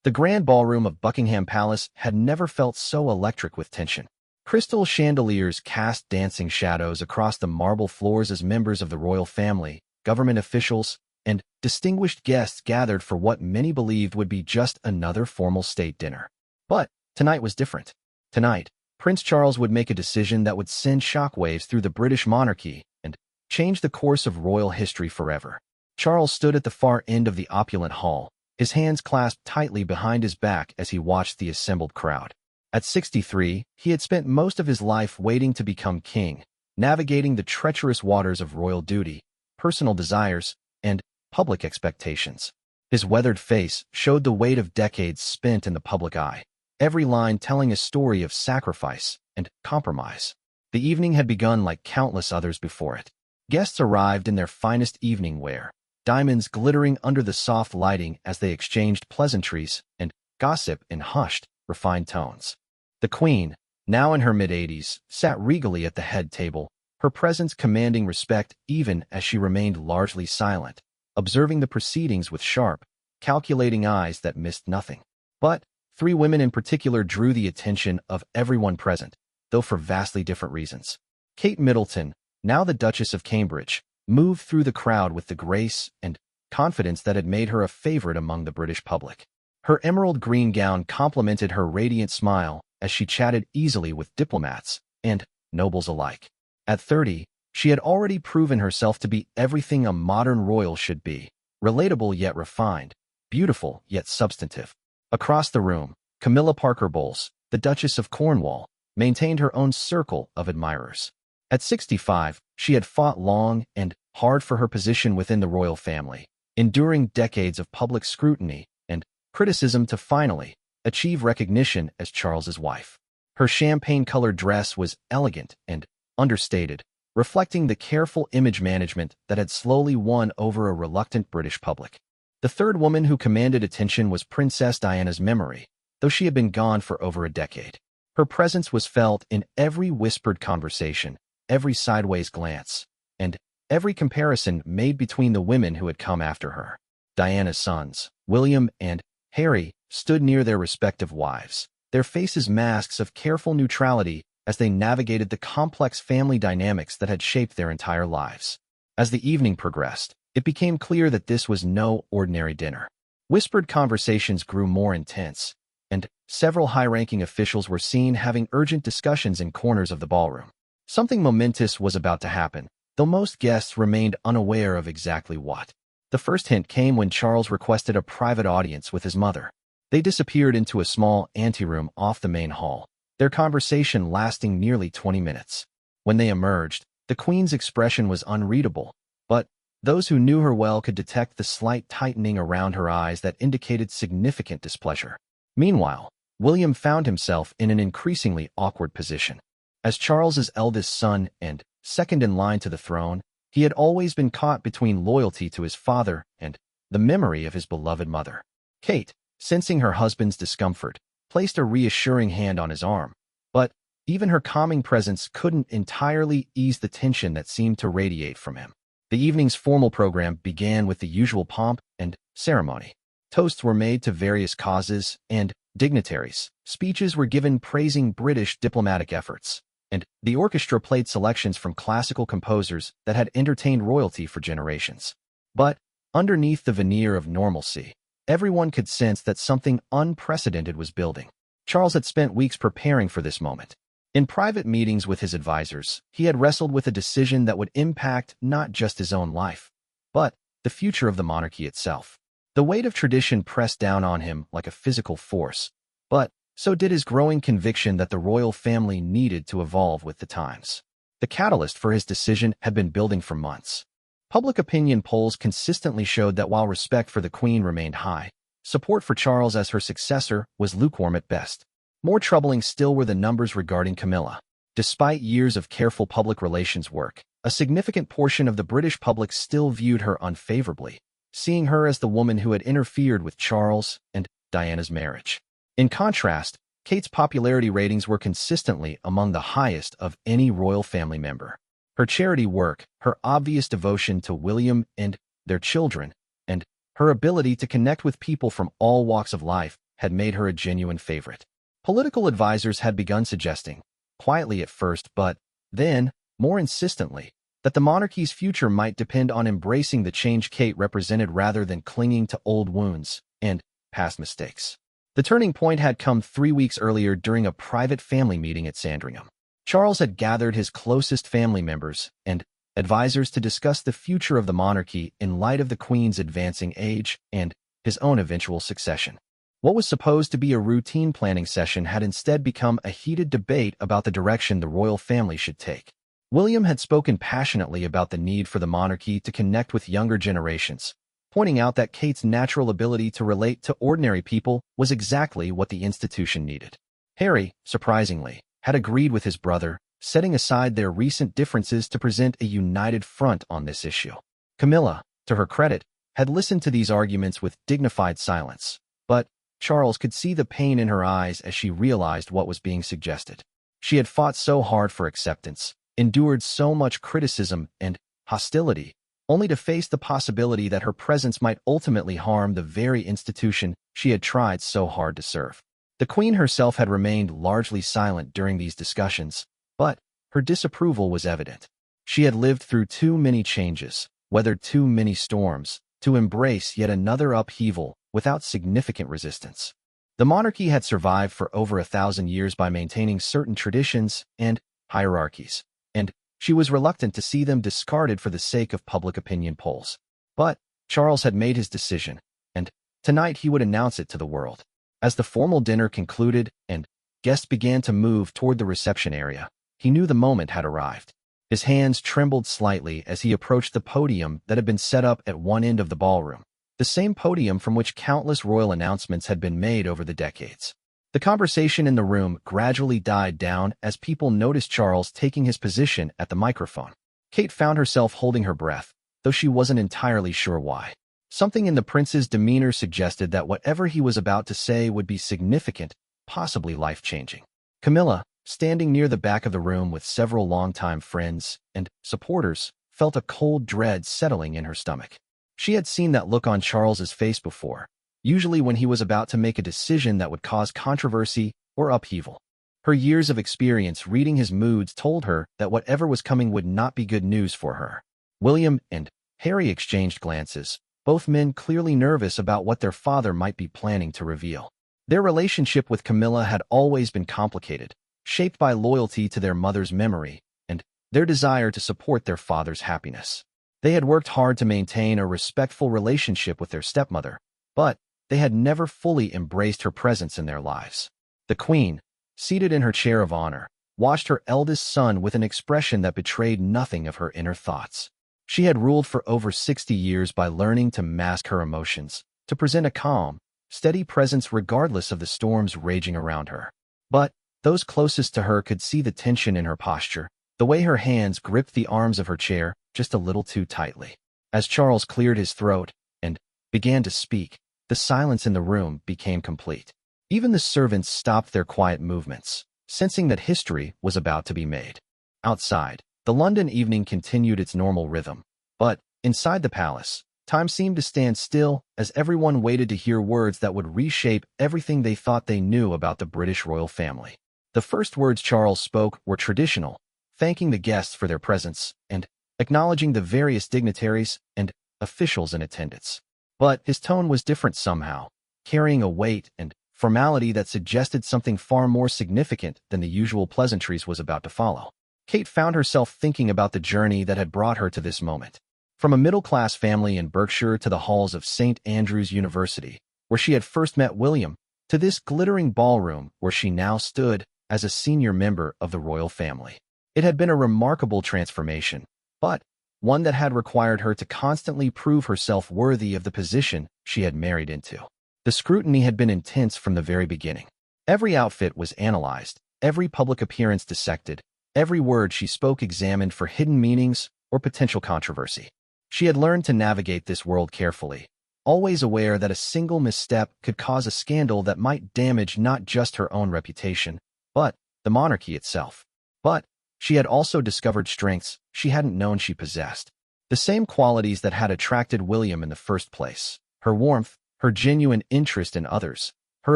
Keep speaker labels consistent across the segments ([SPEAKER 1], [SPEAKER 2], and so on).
[SPEAKER 1] The grand ballroom of Buckingham Palace had never felt so electric with tension. Crystal chandeliers cast dancing shadows across the marble floors as members of the royal family, government officials, and distinguished guests gathered for what many believed would be just another formal state dinner. But tonight was different. Tonight, Prince Charles would make a decision that would send shockwaves through the British monarchy and change the course of royal history forever. Charles stood at the far end of the opulent hall, his hands clasped tightly behind his back as he watched the assembled crowd. At 63, he had spent most of his life waiting to become king, navigating the treacherous waters of royal duty, personal desires, and public expectations. His weathered face showed the weight of decades spent in the public eye, every line telling a story of sacrifice and compromise. The evening had begun like countless others before it. Guests arrived in their finest evening wear, diamonds glittering under the soft lighting as they exchanged pleasantries and gossip in hushed, refined tones. The Queen, now in her mid-80s, sat regally at the head table, her presence commanding respect even as she remained largely silent, observing the proceedings with sharp, calculating eyes that missed nothing. But three women in particular drew the attention of everyone present, though for vastly different reasons. Kate Middleton, now the Duchess of Cambridge, moved through the crowd with the grace and confidence that had made her a favorite among the British public. Her emerald green gown complemented her radiant smile as she chatted easily with diplomats and nobles alike. At 30, she had already proven herself to be everything a modern royal should be, relatable yet refined, beautiful yet substantive. Across the room, Camilla Parker Bowles, the Duchess of Cornwall, maintained her own circle of admirers. At 65, she had fought long and hard for her position within the royal family, enduring decades of public scrutiny and criticism to finally achieve recognition as Charles's wife. Her champagne-colored dress was elegant and understated, reflecting the careful image management that had slowly won over a reluctant British public. The third woman who commanded attention was Princess Diana's memory, though she had been gone for over a decade. Her presence was felt in every whispered conversation, every sideways glance, and every comparison made between the women who had come after her. Diana's sons, William and Harry, stood near their respective wives, their faces masks of careful neutrality as they navigated the complex family dynamics that had shaped their entire lives. As the evening progressed, it became clear that this was no ordinary dinner. Whispered conversations grew more intense, and several high-ranking officials were seen having urgent discussions in corners of the ballroom. Something momentous was about to happen, though most guests remained unaware of exactly what. The first hint came when Charles requested a private audience with his mother. They disappeared into a small anteroom off the main hall, their conversation lasting nearly 20 minutes. When they emerged, the Queen's expression was unreadable, but those who knew her well could detect the slight tightening around her eyes that indicated significant displeasure. Meanwhile, William found himself in an increasingly awkward position. As Charles's eldest son and second in line to the throne, he had always been caught between loyalty to his father and the memory of his beloved mother. Kate, sensing her husband's discomfort, placed a reassuring hand on his arm, but even her calming presence couldn't entirely ease the tension that seemed to radiate from him. The evening's formal program began with the usual pomp and ceremony. Toasts were made to various causes and dignitaries. Speeches were given praising British diplomatic efforts, and the orchestra played selections from classical composers that had entertained royalty for generations. But underneath the veneer of normalcy, everyone could sense that something unprecedented was building. Charles had spent weeks preparing for this moment. In private meetings with his advisors, he had wrestled with a decision that would impact not just his own life, but the future of the monarchy itself. The weight of tradition pressed down on him like a physical force, but so did his growing conviction that the royal family needed to evolve with the times. The catalyst for his decision had been building for months. Public opinion polls consistently showed that while respect for the Queen remained high, support for Charles as her successor was lukewarm at best. More troubling still were the numbers regarding Camilla. Despite years of careful public relations work, a significant portion of the British public still viewed her unfavorably, seeing her as the woman who had interfered with Charles and Diana's marriage. In contrast, Kate's popularity ratings were consistently among the highest of any royal family member. Her charity work, her obvious devotion to William and their children, and her ability to connect with people from all walks of life had made her a genuine favorite. Political advisors had begun suggesting, quietly at first but then, more insistently, that the monarchy's future might depend on embracing the change Kate represented rather than clinging to old wounds and past mistakes. The turning point had come 3 weeks earlier during a private family meeting at Sandringham. Charles had gathered his closest family members and advisors to discuss the future of the monarchy in light of the Queen's advancing age and his own eventual succession. What was supposed to be a routine planning session had instead become a heated debate about the direction the royal family should take. William had spoken passionately about the need for the monarchy to connect with younger generations, pointing out that Kate's natural ability to relate to ordinary people was exactly what the institution needed. Harry, surprisingly, had agreed with his brother, setting aside their recent differences to present a united front on this issue. Camilla, to her credit, had listened to these arguments with dignified silence, but Charles could see the pain in her eyes as she realized what was being suggested. She had fought so hard for acceptance, endured so much criticism and hostility, only to face the possibility that her presence might ultimately harm the very institution she had tried so hard to serve. The Queen herself had remained largely silent during these discussions, but her disapproval was evident. She had lived through too many changes, weathered too many storms, to embrace yet another upheaval without significant resistance. The monarchy had survived for over 1,000 years by maintaining certain traditions and hierarchies, and she was reluctant to see them discarded for the sake of public opinion polls. But Charles had made his decision, and tonight he would announce it to the world. As the formal dinner concluded and guests began to move toward the reception area, he knew the moment had arrived. His hands trembled slightly as he approached the podium that had been set up at one end of the ballroom, the same podium from which countless royal announcements had been made over the decades. The conversation in the room gradually died down as people noticed Charles taking his position at the microphone. Kate found herself holding her breath, though she wasn't entirely sure why. Something in the prince's demeanor suggested that whatever he was about to say would be significant, possibly life-changing. Camilla, standing near the back of the room with several longtime friends and supporters, felt a cold dread settling in her stomach. She had seen that look on Charles's face before, usually when he was about to make a decision that would cause controversy or upheaval. Her years of experience reading his moods told her that whatever was coming would not be good news for her. William and Harry exchanged glances, both men clearly nervous about what their father might be planning to reveal. Their relationship with Camilla had always been complicated, shaped by loyalty to their mother's memory and their desire to support their father's happiness. They had worked hard to maintain a respectful relationship with their stepmother, but they had never fully embraced her presence in their lives. The Queen, seated in her chair of honor, watched her eldest son with an expression that betrayed nothing of her inner thoughts. She had ruled for over 60 years by learning to mask her emotions, to present a calm, steady presence regardless of the storms raging around her. But those closest to her could see the tension in her posture, the way her hands gripped the arms of her chair just a little too tightly. As Charles cleared his throat and began to speak, the silence in the room became complete. Even the servants stopped their quiet movements, sensing that history was about to be made. Outside, the London evening continued its normal rhythm, but inside the palace, time seemed to stand still as everyone waited to hear words that would reshape everything they thought they knew about the British royal family. The first words Charles spoke were traditional, thanking the guests for their presence and acknowledging the various dignitaries and officials in attendance. But his tone was different somehow, carrying a weight and formality that suggested something far more significant than the usual pleasantries was about to follow. Kate found herself thinking about the journey that had brought her to this moment. From a middle-class family in Berkshire to the halls of St. Andrew's University, where she had first met William, to this glittering ballroom where she now stood as a senior member of the royal family. It had been a remarkable transformation, but one that had required her to constantly prove herself worthy of the position she had married into. The scrutiny had been intense from the very beginning. Every outfit was analyzed, every public appearance dissected, every word she spoke examined for hidden meanings or potential controversy. She had learned to navigate this world carefully, always aware that a single misstep could cause a scandal that might damage not just her own reputation, but the monarchy itself. But she had also discovered strengths she hadn't known she possessed. The same qualities that had attracted William in the first place: her warmth, her genuine interest in others, her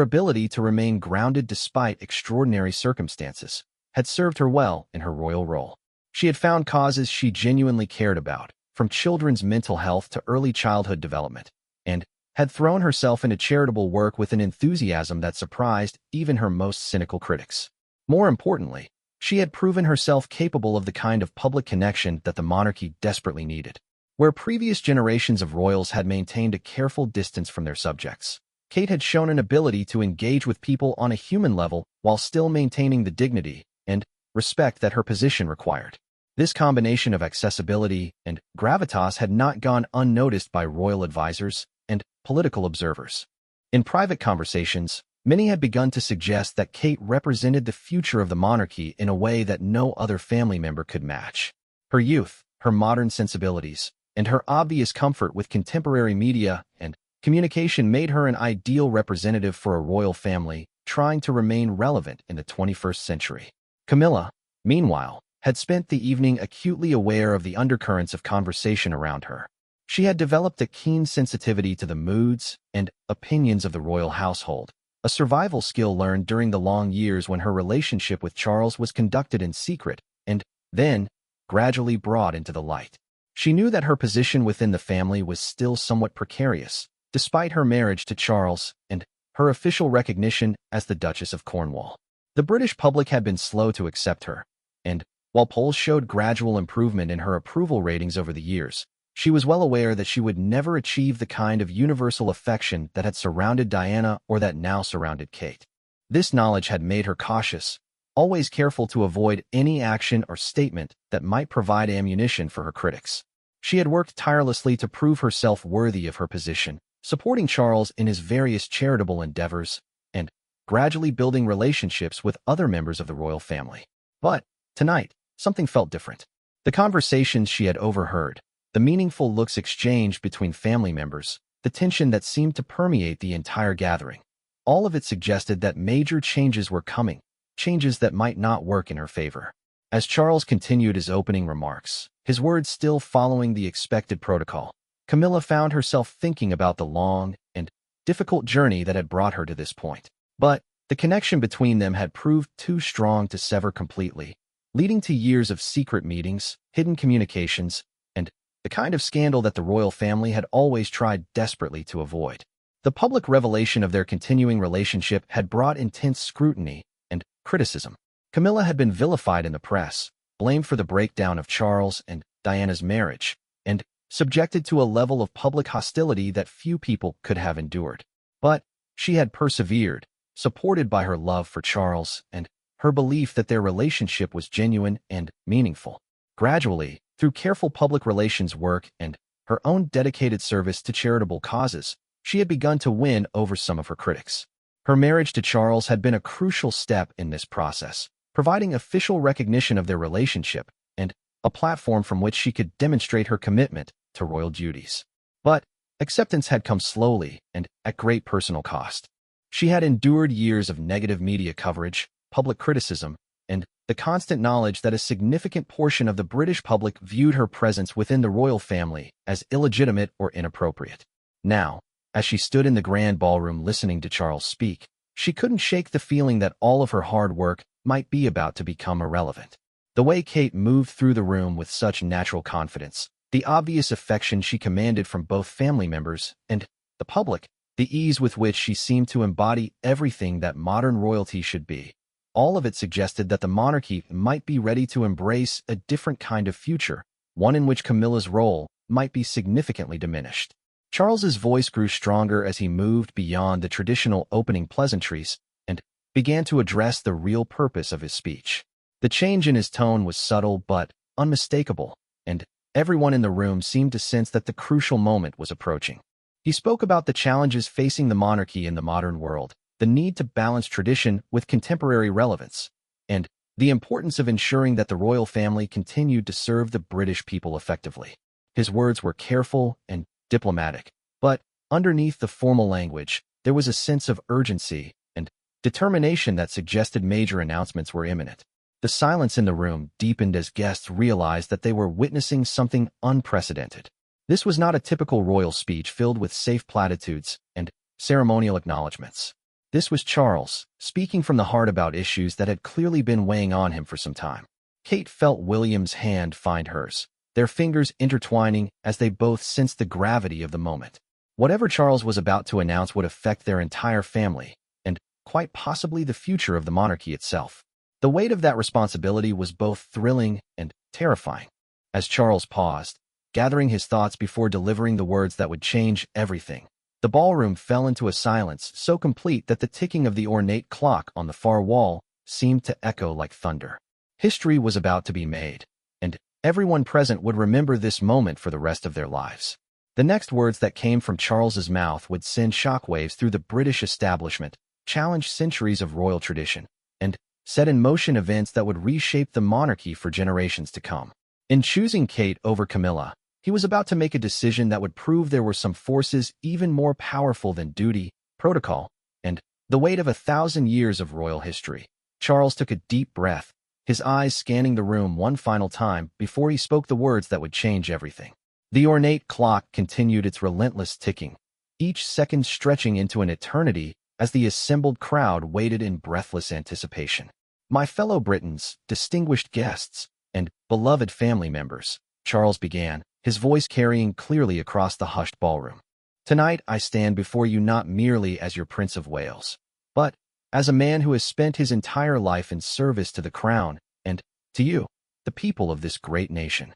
[SPEAKER 1] ability to remain grounded despite extraordinary circumstances had served her well in her royal role. She had found causes she genuinely cared about, from children's mental health to early childhood development, and had thrown herself into charitable work with an enthusiasm that surprised even her most cynical critics. More importantly, she had proven herself capable of the kind of public connection that the monarchy desperately needed. Where previous generations of royals had maintained a careful distance from their subjects, Kate had shown an ability to engage with people on a human level while still maintaining the dignity and respect that her position required. This combination of accessibility and gravitas had not gone unnoticed by royal advisors and political observers. In private conversations, many had begun to suggest that Kate represented the future of the monarchy in a way that no other family member could match. Her youth, her modern sensibilities, and her obvious comfort with contemporary media and communication made her an ideal representative for a royal family trying to remain relevant in the 21st century. Camilla, meanwhile, had spent the evening acutely aware of the undercurrents of conversation around her. She had developed a keen sensitivity to the moods and opinions of the royal household, a survival skill learned during the long years when her relationship with Charles was conducted in secret and then gradually brought into the light. She knew that her position within the family was still somewhat precarious, despite her marriage to Charles and her official recognition as the Duchess of Cornwall. The British public had been slow to accept her, and while polls showed gradual improvement in her approval ratings over the years, she was well aware that she would never achieve the kind of universal affection that had surrounded Diana or that now surrounded Kate. This knowledge had made her cautious, always careful to avoid any action or statement that might provide ammunition for her critics. She had worked tirelessly to prove herself worthy of her position, supporting Charles in his various charitable endeavors and gradually building relationships with other members of the royal family. But tonight, something felt different. The conversations she had overheard, the meaningful looks exchanged between family members, the tension that seemed to permeate the entire gathering, all of it suggested that major changes were coming, changes that might not work in her favor. As Charles continued his opening remarks, his words still following the expected protocol, Camilla found herself thinking about the long and difficult journey that had brought her to this point. But the connection between them had proved too strong to sever completely, leading to years of secret meetings, hidden communications, and the kind of scandal that the royal family had always tried desperately to avoid. The public revelation of their continuing relationship had brought intense scrutiny and criticism. Camilla had been vilified in the press, blamed for the breakdown of Charles and Diana's marriage, and subjected to a level of public hostility that few people could have endured. But she had persevered, supported by her love for Charles and her belief that their relationship was genuine and meaningful. Gradually, through careful public relations work and her own dedicated service to charitable causes, she had begun to win over some of her critics. Her marriage to Charles had been a crucial step in this process, providing official recognition of their relationship and a platform from which she could demonstrate her commitment to royal duties. But acceptance had come slowly and at great personal cost. She had endured years of negative media coverage, public criticism, and the constant knowledge that a significant portion of the British public viewed her presence within the royal family as illegitimate or inappropriate. Now, as she stood in the grand ballroom listening to Charles speak, she couldn't shake the feeling that all of her hard work might be about to become irrelevant. The way Kate moved through the room with such natural confidence, the obvious affection she commanded from both family members and the public, the ease with which she seemed to embody everything that modern royalty should be, all of it suggested that the monarchy might be ready to embrace a different kind of future, one in which Camilla's role might be significantly diminished. Charles's voice grew stronger as he moved beyond the traditional opening pleasantries and began to address the real purpose of his speech. The change in his tone was subtle but unmistakable, and everyone in the room seemed to sense that the crucial moment was approaching. He spoke about the challenges facing the monarchy in the modern world, the need to balance tradition with contemporary relevance, and the importance of ensuring that the royal family continued to serve the British people effectively. His words were careful and diplomatic, but underneath the formal language, there was a sense of urgency and determination that suggested major announcements were imminent. The silence in the room deepened as guests realized that they were witnessing something unprecedented. This was not a typical royal speech filled with safe platitudes and ceremonial acknowledgments. This was Charles, speaking from the heart about issues that had clearly been weighing on him for some time. Kate felt William's hand find hers, their fingers intertwining as they both sensed the gravity of the moment. Whatever Charles was about to announce would affect their entire family, and quite possibly the future of the monarchy itself. The weight of that responsibility was both thrilling and terrifying. As Charles paused, gathering his thoughts before delivering the words that would change everything, the ballroom fell into a silence so complete that the ticking of the ornate clock on the far wall seemed to echo like thunder. History was about to be made, and everyone present would remember this moment for the rest of their lives. The next words that came from Charles's mouth would send shockwaves through the British establishment, challenge centuries of royal tradition, and set in motion events that would reshape the monarchy for generations to come. In choosing Kate over Camilla, he was about to make a decision that would prove there were some forces even more powerful than duty, protocol, and the weight of 1,000 years of royal history. Charles took a deep breath, his eyes scanning the room one final time before he spoke the words that would change everything. The ornate clock continued its relentless ticking, each second stretching into an eternity as the assembled crowd waited in breathless anticipation. My fellow Britons, distinguished guests, and beloved family members, Charles began, his voice carrying clearly across the hushed ballroom. Tonight I stand before you not merely as your Prince of Wales, but as a man who has spent his entire life in service to the crown and, to you, the people of this great nation.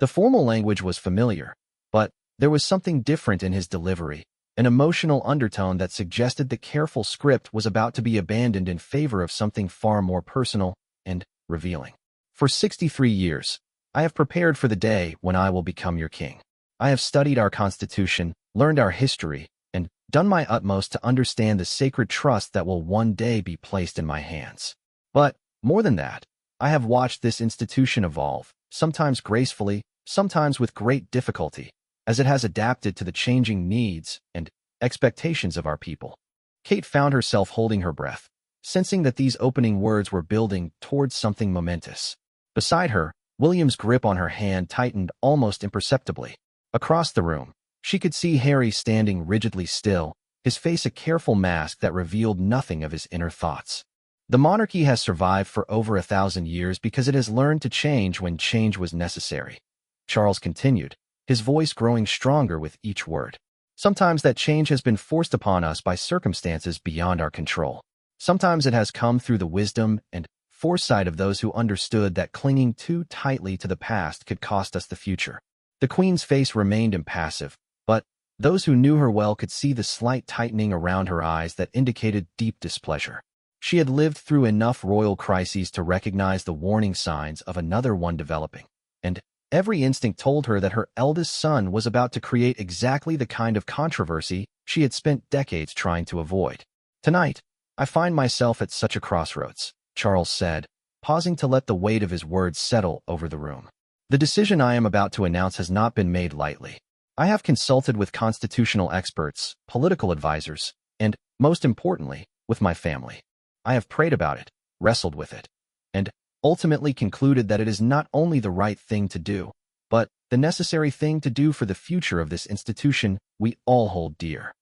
[SPEAKER 1] The formal language was familiar, but there was something different in his delivery, an emotional undertone that suggested the careful script was about to be abandoned in favor of something far more personal and revealing. For 63 years, I have prepared for the day when I will become your king. I have studied our Constitution, learned our history, and done my utmost to understand the sacred trust that will one day be placed in my hands. But, more than that, I have watched this institution evolve, sometimes gracefully, sometimes with great difficulty, as it has adapted to the changing needs and expectations of our people. Kate found herself holding her breath, sensing that these opening words were building towards something momentous. Beside her, William's grip on her hand tightened almost imperceptibly. Across the room, she could see Harry standing rigidly still, his face a careful mask that revealed nothing of his inner thoughts. The monarchy has survived for over 1,000 years because it has learned to change when change was necessary. Charles continued, his voice growing stronger with each word. Sometimes that change has been forced upon us by circumstances beyond our control. Sometimes it has come through the wisdom and foresight of those who understood that clinging too tightly to the past could cost us the future. The Queen's face remained impassive, but those who knew her well could see the slight tightening around her eyes that indicated deep displeasure. She had lived through enough royal crises to recognize the warning signs of another one developing, and every instinct told her that her eldest son was about to create exactly the kind of controversy she had spent decades trying to avoid. Tonight, I find myself at such a crossroads, Charles said, pausing to let the weight of his words settle over the room. The decision I am about to announce has not been made lightly. I have consulted with constitutional experts, political advisors, and, most importantly, with my family. I have prayed about it, wrestled with it, and ultimately concluded that it is not only the right thing to do, but the necessary thing to do for the future of this institution we all hold dear.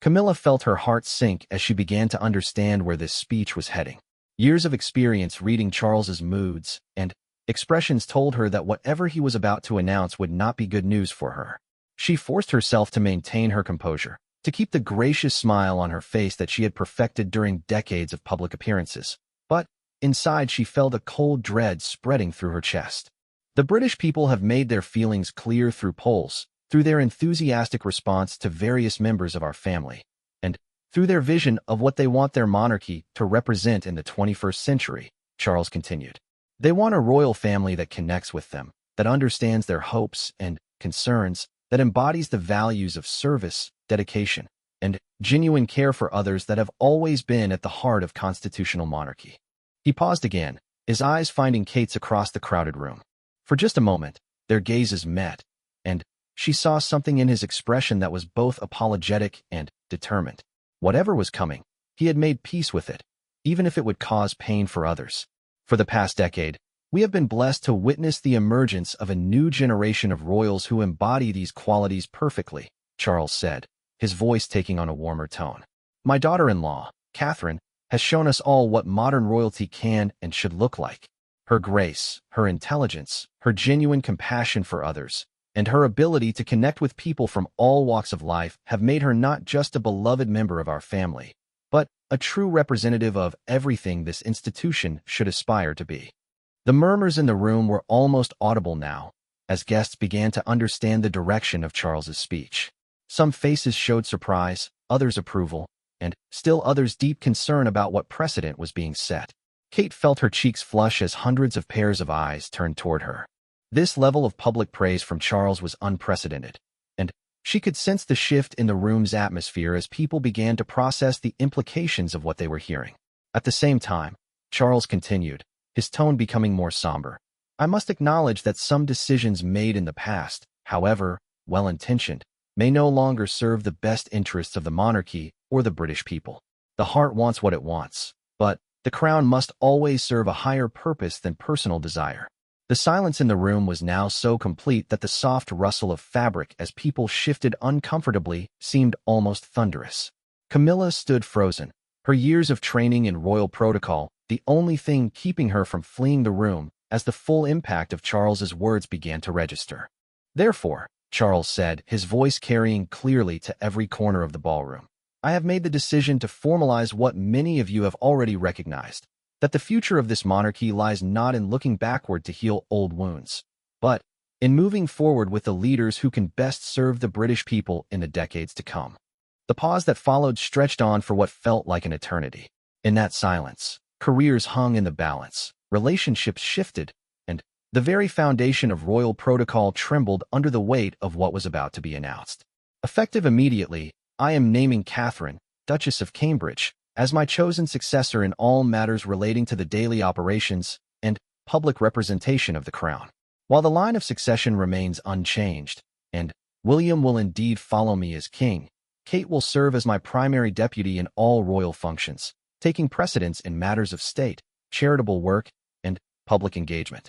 [SPEAKER 1] Camilla felt her heart sink as she began to understand where this speech was heading. Years of experience reading Charles's moods and expressions told her that whatever he was about to announce would not be good news for her. She forced herself to maintain her composure, to keep the gracious smile on her face that she had perfected during decades of public appearances. But inside she felt a cold dread spreading through her chest. The British people have made their feelings clear through polls, through their enthusiastic response to various members of our family, and through their vision of what they want their monarchy to represent in the 21st century, Charles continued. They want a royal family that connects with them, that understands their hopes and concerns, that embodies the values of service, dedication, and genuine care for others that have always been at the heart of constitutional monarchy. He paused again, his eyes finding Kate's across the crowded room. For just a moment, their gazes met, and she saw something in his expression that was both apologetic and determined. Whatever was coming, he had made peace with it, even if it would cause pain for others. For the past decade, we have been blessed to witness the emergence of a new generation of royals who embody these qualities perfectly, Charles said, his voice taking on a warmer tone. My daughter-in-law, Catherine, has shown us all what modern royalty can and should look like. Her grace, her intelligence, her genuine compassion for others, and her ability to connect with people from all walks of life have made her not just a beloved member of our family, but a true representative of everything this institution should aspire to be. The murmurs in the room were almost audible now, as guests began to understand the direction of Charles's speech. Some faces showed surprise, others approval, and still others deep concern about what precedent was being set. Kate felt her cheeks flush as hundreds of pairs of eyes turned toward her. This level of public praise from Charles was unprecedented, and she could sense the shift in the room's atmosphere as people began to process the implications of what they were hearing. At the same time, Charles continued, his tone becoming more somber. I must acknowledge that some decisions made in the past, however well-intentioned, may no longer serve the best interests of the monarchy or the British people. The heart wants what it wants, but the crown must always serve a higher purpose than personal desire. The silence in the room was now so complete that the soft rustle of fabric as people shifted uncomfortably seemed almost thunderous. Camilla stood frozen, her years of training in royal protocol the only thing keeping her from fleeing the room as the full impact of Charles's words began to register. Therefore, Charles said, his voice carrying clearly to every corner of the ballroom, I have made the decision to formalize what many of you have already recognized, that the future of this monarchy lies not in looking backward to heal old wounds, but in moving forward with the leaders who can best serve the British people in the decades to come. The pause that followed stretched on for what felt like an eternity. In that silence, careers hung in the balance, relationships shifted, and the very foundation of royal protocol trembled under the weight of what was about to be announced. Effective immediately, I am naming Catherine, Duchess of Cambridge, as my chosen successor in all matters relating to the daily operations and public representation of the crown. While the line of succession remains unchanged, and William will indeed follow me as king, Kate will serve as my primary deputy in all royal functions, taking precedence in matters of state, charitable work, and public engagement.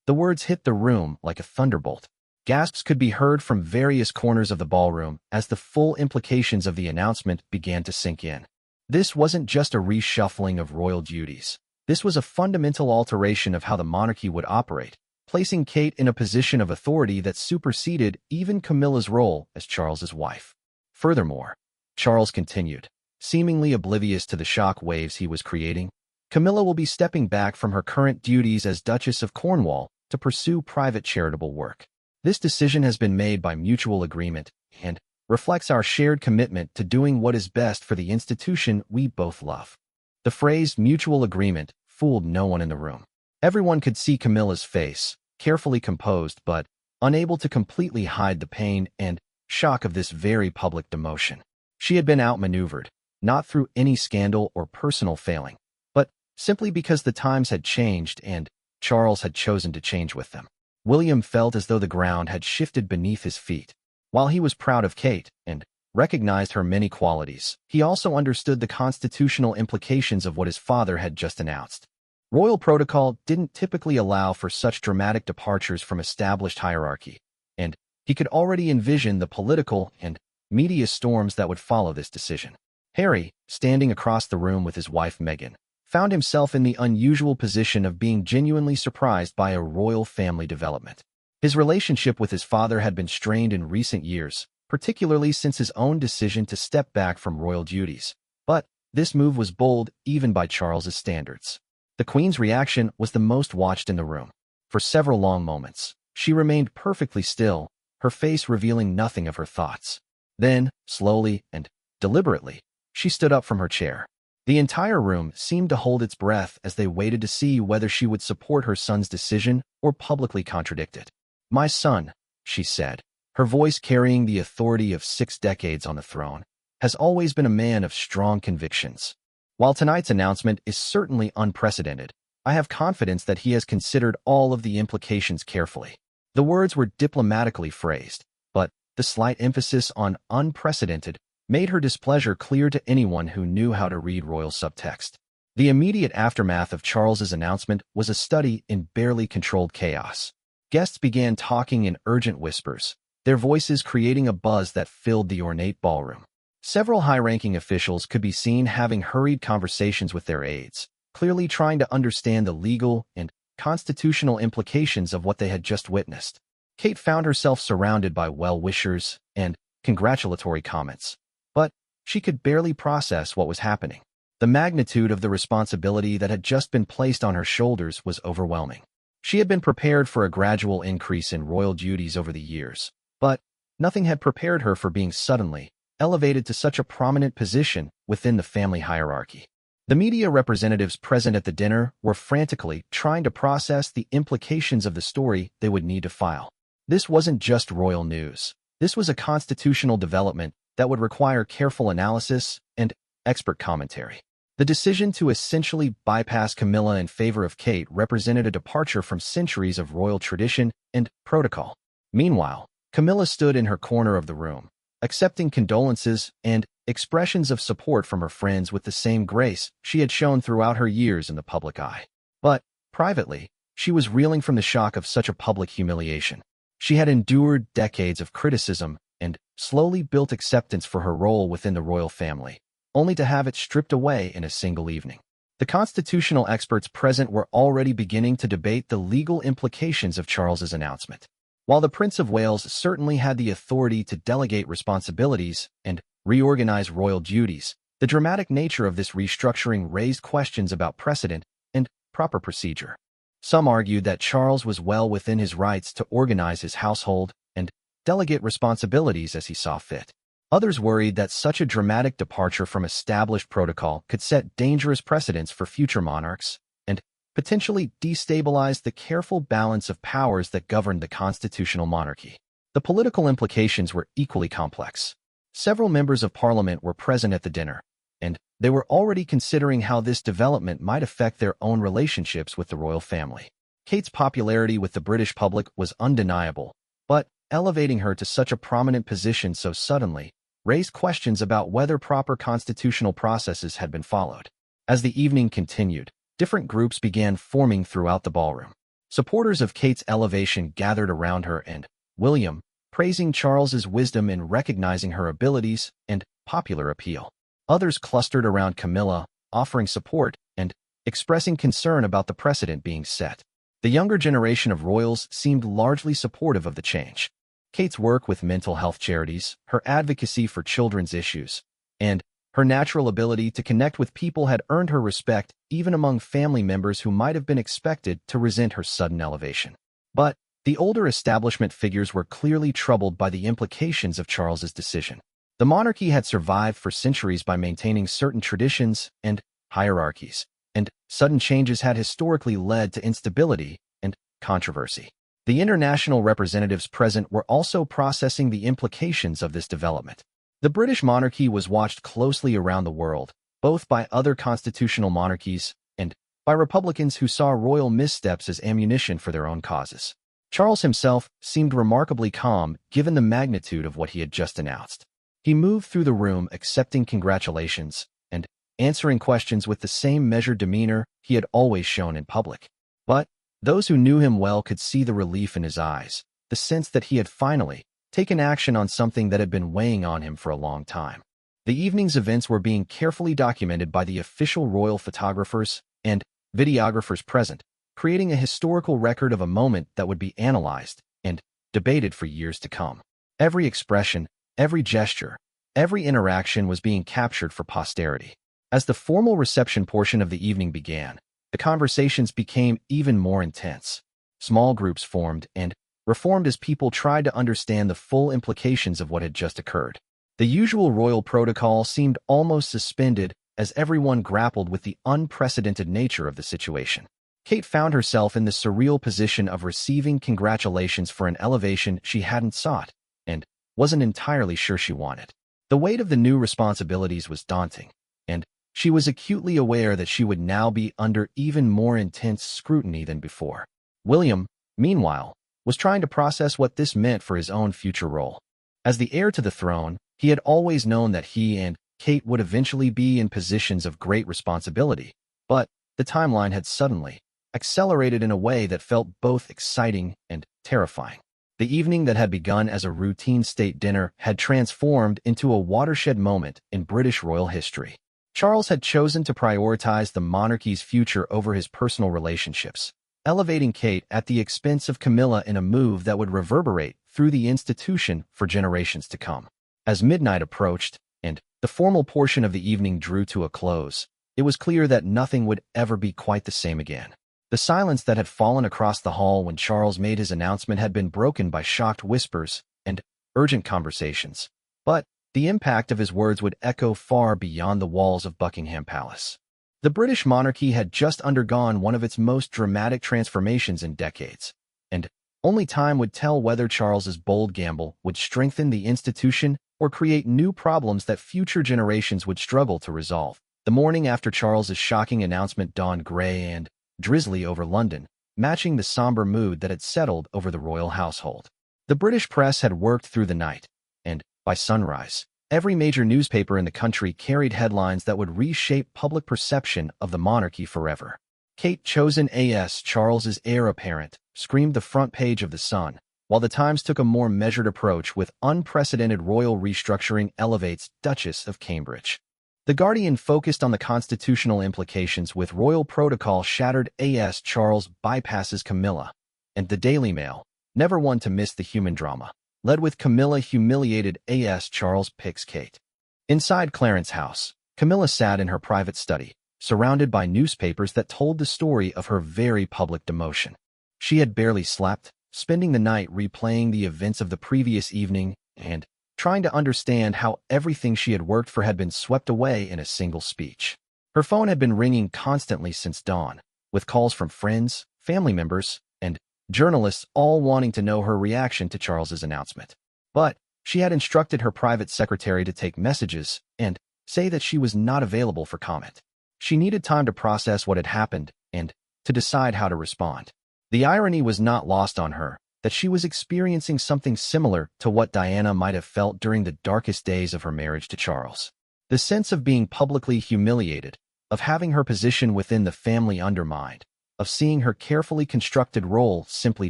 [SPEAKER 1] The words hit the room like a thunderbolt. Gasps could be heard from various corners of the ballroom as the full implications of the announcement began to sink in. This wasn't just a reshuffling of royal duties. This was a fundamental alteration of how the monarchy would operate, placing Kate in a position of authority that superseded even Camilla's role as Charles's wife. Furthermore, Charles continued, seemingly oblivious to the shock waves he was creating, Camilla will be stepping back from her current duties as Duchess of Cornwall to pursue private charitable work. This decision has been made by mutual agreement and reflects our shared commitment to doing what is best for the institution we both love. The phrase mutual agreement fooled no one in the room. Everyone could see Camilla's face, carefully composed but unable to completely hide the pain and shock of this very public demotion. She had been outmaneuvered, not through any scandal or personal failing, but simply because the times had changed and Charles had chosen to change with them. William felt as though the ground had shifted beneath his feet. While he was proud of Kate and recognized her many qualities, he also understood the constitutional implications of what his father had just announced. Royal protocol didn't typically allow for such dramatic departures from established hierarchy, and he could already envision the political and media storms that would follow this decision. Harry, standing across the room with his wife Meghan, found himself in the unusual position of being genuinely surprised by a royal family development. His relationship with his father had been strained in recent years, particularly since his own decision to step back from royal duties. But this move was bold even by Charles's standards. The Queen's reaction was the most watched in the room. For several long moments, she remained perfectly still, her face revealing nothing of her thoughts. Then, slowly and deliberately, she stood up from her chair. The entire room seemed to hold its breath as they waited to see whether she would support her son's decision or publicly contradict it. My son, she said, her voice carrying the authority of 6 decades on the throne, has always been a man of strong convictions. While tonight's announcement is certainly unprecedented, I have confidence that he has considered all of the implications carefully. The words were diplomatically phrased, but the slight emphasis on unprecedented made her displeasure clear to anyone who knew how to read royal subtext. The immediate aftermath of Charles's announcement was a study in barely controlled chaos. Guests began talking in urgent whispers, their voices creating a buzz that filled the ornate ballroom. Several high-ranking officials could be seen having hurried conversations with their aides, clearly trying to understand the legal and constitutional implications of what they had just witnessed. Kate found herself surrounded by well-wishers and congratulatory comments, but she could barely process what was happening. The magnitude of the responsibility that had just been placed on her shoulders was overwhelming. She had been prepared for a gradual increase in royal duties over the years, but nothing had prepared her for being suddenly elevated to such a prominent position within the family hierarchy. The media representatives present at the dinner were frantically trying to process the implications of the story they would need to file. This wasn't just royal news. This was a constitutional development that would require careful analysis and expert commentary. The decision to essentially bypass Camilla in favor of Kate represented a departure from centuries of royal tradition and protocol. Meanwhile, Camilla stood in her corner of the room, accepting condolences and expressions of support from her friends with the same grace she had shown throughout her years in the public eye. But, privately, she was reeling from the shock of such a public humiliation. She had endured decades of criticism and slowly built acceptance for her role within the royal family, only to have it stripped away in a single evening. The constitutional experts present were already beginning to debate the legal implications of Charles's announcement. While the Prince of Wales certainly had the authority to delegate responsibilities and reorganize royal duties, the dramatic nature of this restructuring raised questions about precedent and proper procedure. Some argued that Charles was well within his rights to organize his household and delegate responsibilities as he saw fit. Others worried that such a dramatic departure from established protocol could set dangerous precedents for future monarchs and potentially destabilize the careful balance of powers that governed the constitutional monarchy. The political implications were equally complex. Several members of parliament were present at the dinner, and they were already considering how this development might affect their own relationships with the royal family. Kate's popularity with the British public was undeniable, but elevating her to such a prominent position so suddenly raised questions about whether proper constitutional processes had been followed. As the evening continued, different groups began forming throughout the ballroom. Supporters of Kate's elevation gathered around her and William, praising Charles's wisdom in recognizing her abilities and popular appeal. Others clustered around Camilla, offering support and expressing concern about the precedent being set. The younger generation of royals seemed largely supportive of the change. Kate's work with mental health charities, her advocacy for children's issues, and her natural ability to connect with people had earned her respect even among family members who might have been expected to resent her sudden elevation. But the older establishment figures were clearly troubled by the implications of Charles's decision. The monarchy had survived for centuries by maintaining certain traditions and hierarchies, and sudden changes had historically led to instability and controversy. The international representatives present were also processing the implications of this development. The British monarchy was watched closely around the world, both by other constitutional monarchies and by Republicans who saw royal missteps as ammunition for their own causes. Charles himself seemed remarkably calm given the magnitude of what he had just announced. He moved through the room accepting congratulations and answering questions with the same measured demeanor he had always shown in public. But those who knew him well could see the relief in his eyes, the sense that he had finally taken action on something that had been weighing on him for a long time. The evening's events were being carefully documented by the official royal photographers and videographers present, creating a historical record of a moment that would be analyzed and debated for years to come. Every expression, every gesture, every interaction was being captured for posterity. As the formal reception portion of the evening began, the conversations became even more intense. Small groups formed and reformed as people tried to understand the full implications of what had just occurred. The usual royal protocol seemed almost suspended as everyone grappled with the unprecedented nature of the situation. Kate found herself in the surreal position of receiving congratulations for an elevation she hadn't sought and wasn't entirely sure she wanted. The weight of the new responsibilities was daunting, and she was acutely aware that she would now be under even more intense scrutiny than before. William, meanwhile, was trying to process what this meant for his own future role. As the heir to the throne, he had always known that he and Kate would eventually be in positions of great responsibility, but the timeline had suddenly accelerated in a way that felt both exciting and terrifying. The evening that had begun as a routine state dinner had transformed into a watershed moment in British royal history. Charles had chosen to prioritize the monarchy's future over his personal relationships, elevating Kate at the expense of Camilla in a move that would reverberate through the institution for generations to come. As midnight approached, and the formal portion of the evening drew to a close, it was clear that nothing would ever be quite the same again. The silence that had fallen across the hall when Charles made his announcement had been broken by shocked whispers and urgent conversations, but the impact of his words would echo far beyond the walls of Buckingham Palace. The British monarchy had just undergone one of its most dramatic transformations in decades, and only time would tell whether Charles's bold gamble would strengthen the institution or create new problems that future generations would struggle to resolve. The morning after Charles's shocking announcement dawned gray and drizzly over London, matching the somber mood that had settled over the royal household. The British press had worked through the night, and by sunrise, every major newspaper in the country carried headlines that would reshape public perception of the monarchy forever. Kate, chosen as Charles's heir apparent, screamed the front page of The Sun, while the Times took a more measured approach with unprecedented royal restructuring elevates Duchess of Cambridge. The Guardian focused on the constitutional implications with royal protocol shattered as Charles bypasses Camilla, and the Daily Mail, never one to miss the human drama, led with Camilla humiliated as Charles picks Kate. Inside Clarence's house, Camilla sat in her private study, surrounded by newspapers that told the story of her very public demotion. She had barely slept, spending the night replaying the events of the previous evening and trying to understand how everything she had worked for had been swept away in a single speech. Her phone had been ringing constantly since dawn, with calls from friends, family members, and journalists all wanting to know her reaction to Charles's announcement. But she had instructed her private secretary to take messages and say that she was not available for comment. She needed time to process what had happened and to decide how to respond. The irony was not lost on her that she was experiencing something similar to what Diana might have felt during the darkest days of her marriage to Charles. The sense of being publicly humiliated, of having her position within the family undermined, of seeing her carefully constructed role simply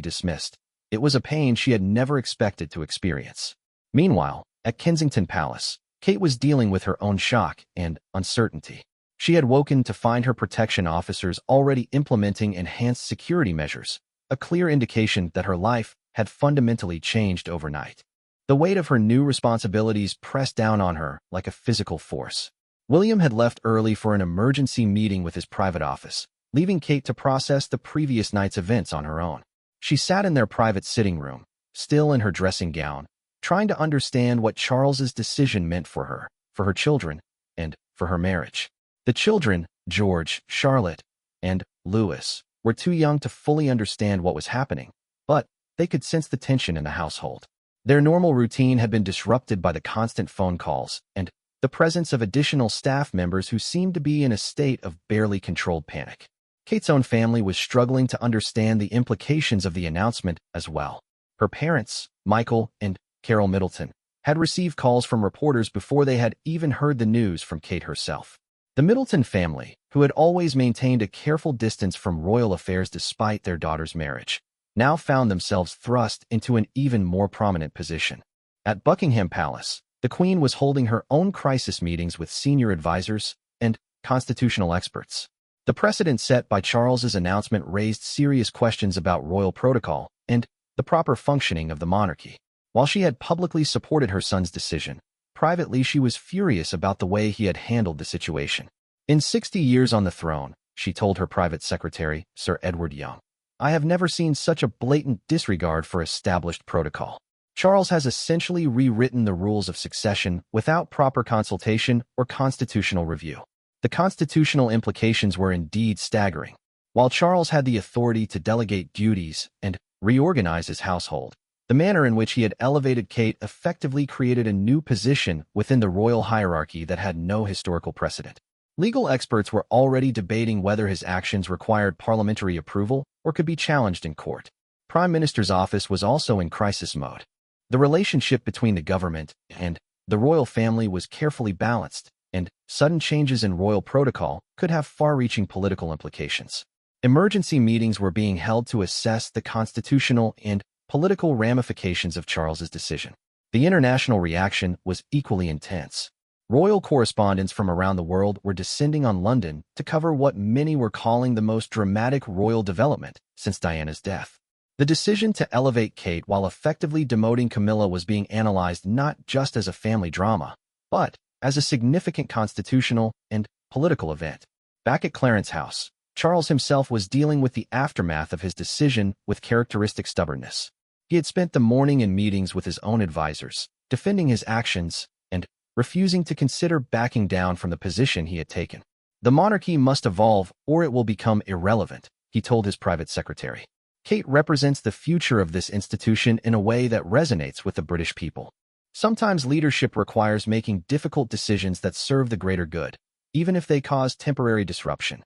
[SPEAKER 1] dismissed. It was a pain she had never expected to experience. Meanwhile, at Kensington Palace, Kate was dealing with her own shock and uncertainty. She had woken to find her protection officers already implementing enhanced security measures, a clear indication that her life had fundamentally changed overnight. The weight of her new responsibilities pressed down on her like a physical force. William had left early for an emergency meeting with his private office, leaving Kate to process the previous night's events on her own. She sat in their private sitting room, still in her dressing gown, trying to understand what Charles's decision meant for her children, and for her marriage. The children, George, Charlotte, and Louis, were too young to fully understand what was happening, but they could sense the tension in the household. Their normal routine had been disrupted by the constant phone calls and the presence of additional staff members who seemed to be in a state of barely controlled panic. Kate's own family was struggling to understand the implications of the announcement as well. Her parents, Michael and Carol Middleton, had received calls from reporters before they had even heard the news from Kate herself. The Middleton family, who had always maintained a careful distance from royal affairs despite their daughter's marriage, now found themselves thrust into an even more prominent position. At Buckingham Palace, the Queen was holding her own crisis meetings with senior advisors and constitutional experts. The precedent set by Charles's announcement raised serious questions about royal protocol and the proper functioning of the monarchy. While she had publicly supported her son's decision, privately she was furious about the way he had handled the situation. In 60 years on the throne, she told her private secretary, Sir Edward Young, I have never seen such a blatant disregard for established protocol. Charles has essentially rewritten the rules of succession without proper consultation or constitutional review. The constitutional implications were indeed staggering. While Charles had the authority to delegate duties and reorganize his household, the manner in which he had elevated Kate effectively created a new position within the royal hierarchy that had no historical precedent. Legal experts were already debating whether his actions required parliamentary approval or could be challenged in court. Prime Minister's office was also in crisis mode. The relationship between the government and the royal family was carefully balanced, and sudden changes in royal protocol could have far-reaching political implications. Emergency meetings were being held to assess the constitutional and political ramifications of Charles's decision. The international reaction was equally intense. Royal correspondents from around the world were descending on London to cover what many were calling the most dramatic royal development since Diana's death. The decision to elevate Kate while effectively demoting Camilla was being analyzed not just as a family drama, but as a significant constitutional and political event. Back at Clarence House, Charles himself was dealing with the aftermath of his decision with characteristic stubbornness. He had spent the morning in meetings with his own advisors, defending his actions and refusing to consider backing down from the position he had taken. The monarchy must evolve or it will become irrelevant, he told his private secretary. Kate represents the future of this institution in a way that resonates with the British people. Sometimes leadership requires making difficult decisions that serve the greater good, even if they cause temporary disruption.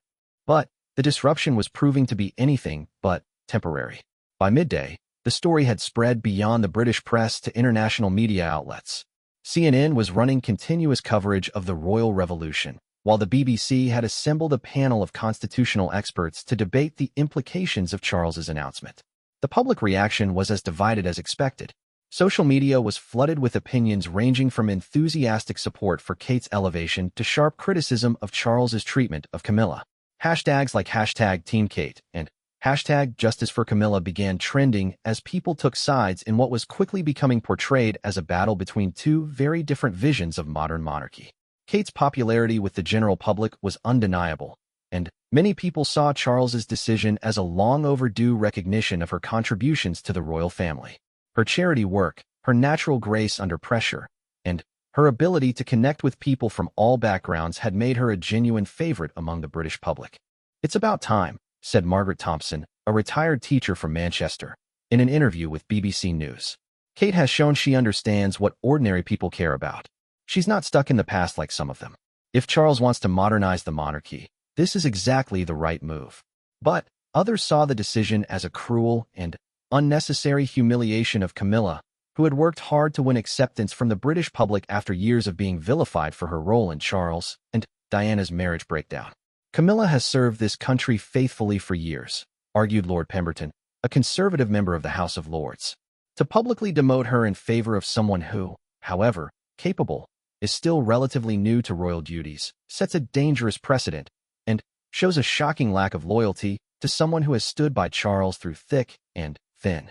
[SPEAKER 1] But the disruption was proving to be anything but temporary. By midday, the story had spread beyond the British press to international media outlets. CNN was running continuous coverage of the royal revolution, while the BBC had assembled a panel of constitutional experts to debate the implications of Charles's announcement. The public reaction was as divided as expected. Social media was flooded with opinions ranging from enthusiastic support for Kate's elevation to sharp criticism of Charles's treatment of Camilla. Hashtags like #TeamKate and #JusticeForCamilla began trending as people took sides in what was quickly becoming portrayed as a battle between two very different visions of modern monarchy. Kate's popularity with the general public was undeniable, and many people saw Charles's decision as a long overdue recognition of her contributions to the royal family. Her charity work, her natural grace under pressure, and her ability to connect with people from all backgrounds had made her a genuine favorite among the British public. "It's about time," said Margaret Thompson, a retired teacher from Manchester, in an interview with BBC News. "Kate has shown she understands what ordinary people care about. She's not stuck in the past like some of them. If Charles wants to modernize the monarchy, this is exactly the right move." But others saw the decision as a cruel and unnecessary humiliation of Camilla, who had worked hard to win acceptance from the British public after years of being vilified for her role in Charles and Diana's marriage breakdown. "Camilla has served this country faithfully for years," argued Lord Pemberton, a conservative member of the House of Lords. "To publicly demote her in favor of someone who, however capable, is still relatively new to royal duties sets a dangerous precedent and shows a shocking lack of loyalty to someone who has stood by Charles through thick and thin."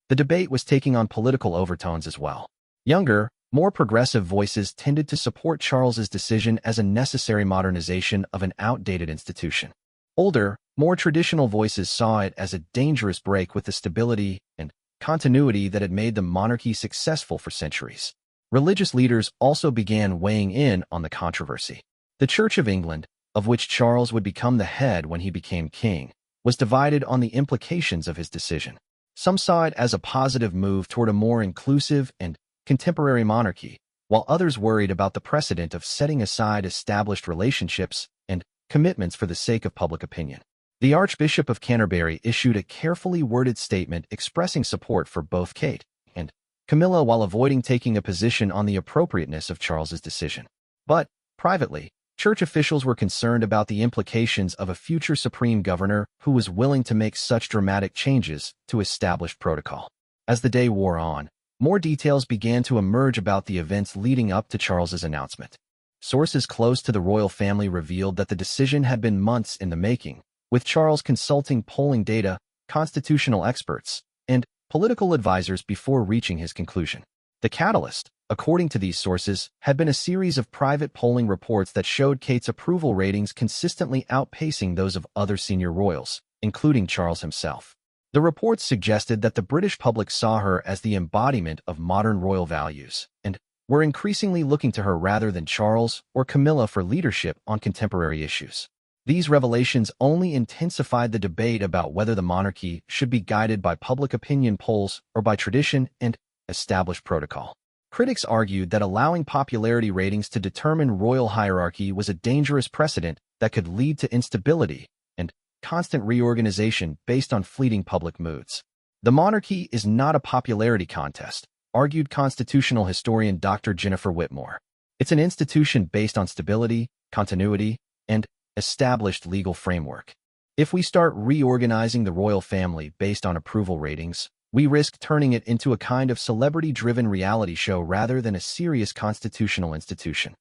[SPEAKER 1] The debate was taking on political overtones as well. Younger, more progressive voices tended to support Charles's decision as a necessary modernization of an outdated institution. Older, more traditional voices saw it as a dangerous break with the stability and continuity that had made the monarchy successful for centuries. Religious leaders also began weighing in on the controversy. The Church of England, of which Charles would become the head when he became king, was divided on the implications of his decision. Some saw it as a positive move toward a more inclusive and contemporary monarchy, while others worried about the precedent of setting aside established relationships and commitments for the sake of public opinion. The Archbishop of Canterbury issued a carefully worded statement expressing support for both Kate and Camilla while avoiding taking a position on the appropriateness of Charles's decision. But, privately, church officials were concerned about the implications of a future supreme governor who was willing to make such dramatic changes to established protocol. As the day wore on, more details began to emerge about the events leading up to Charles's announcement. Sources close to the royal family revealed that the decision had been months in the making, with Charles consulting polling data, constitutional experts, and political advisors before reaching his conclusion. The catalyst, according to these sources, had been a series of private polling reports that showed Kate's approval ratings consistently outpacing those of other senior royals, including Charles himself. The reports suggested that the British public saw her as the embodiment of modern royal values, and were increasingly looking to her rather than Charles or Camilla for leadership on contemporary issues. These revelations only intensified the debate about whether the monarchy should be guided by public opinion polls or by tradition and established protocol. Critics argued that allowing popularity ratings to determine royal hierarchy was a dangerous precedent that could lead to instability and constant reorganization based on fleeting public moods. "The monarchy is not a popularity contest," argued constitutional historian Dr. Jennifer Whitmore. "It's an institution based on stability, continuity, and established legal framework. If we start reorganizing the royal family based on approval ratings, We risk turning it into a kind of celebrity-driven reality show rather than a serious constitutional institution.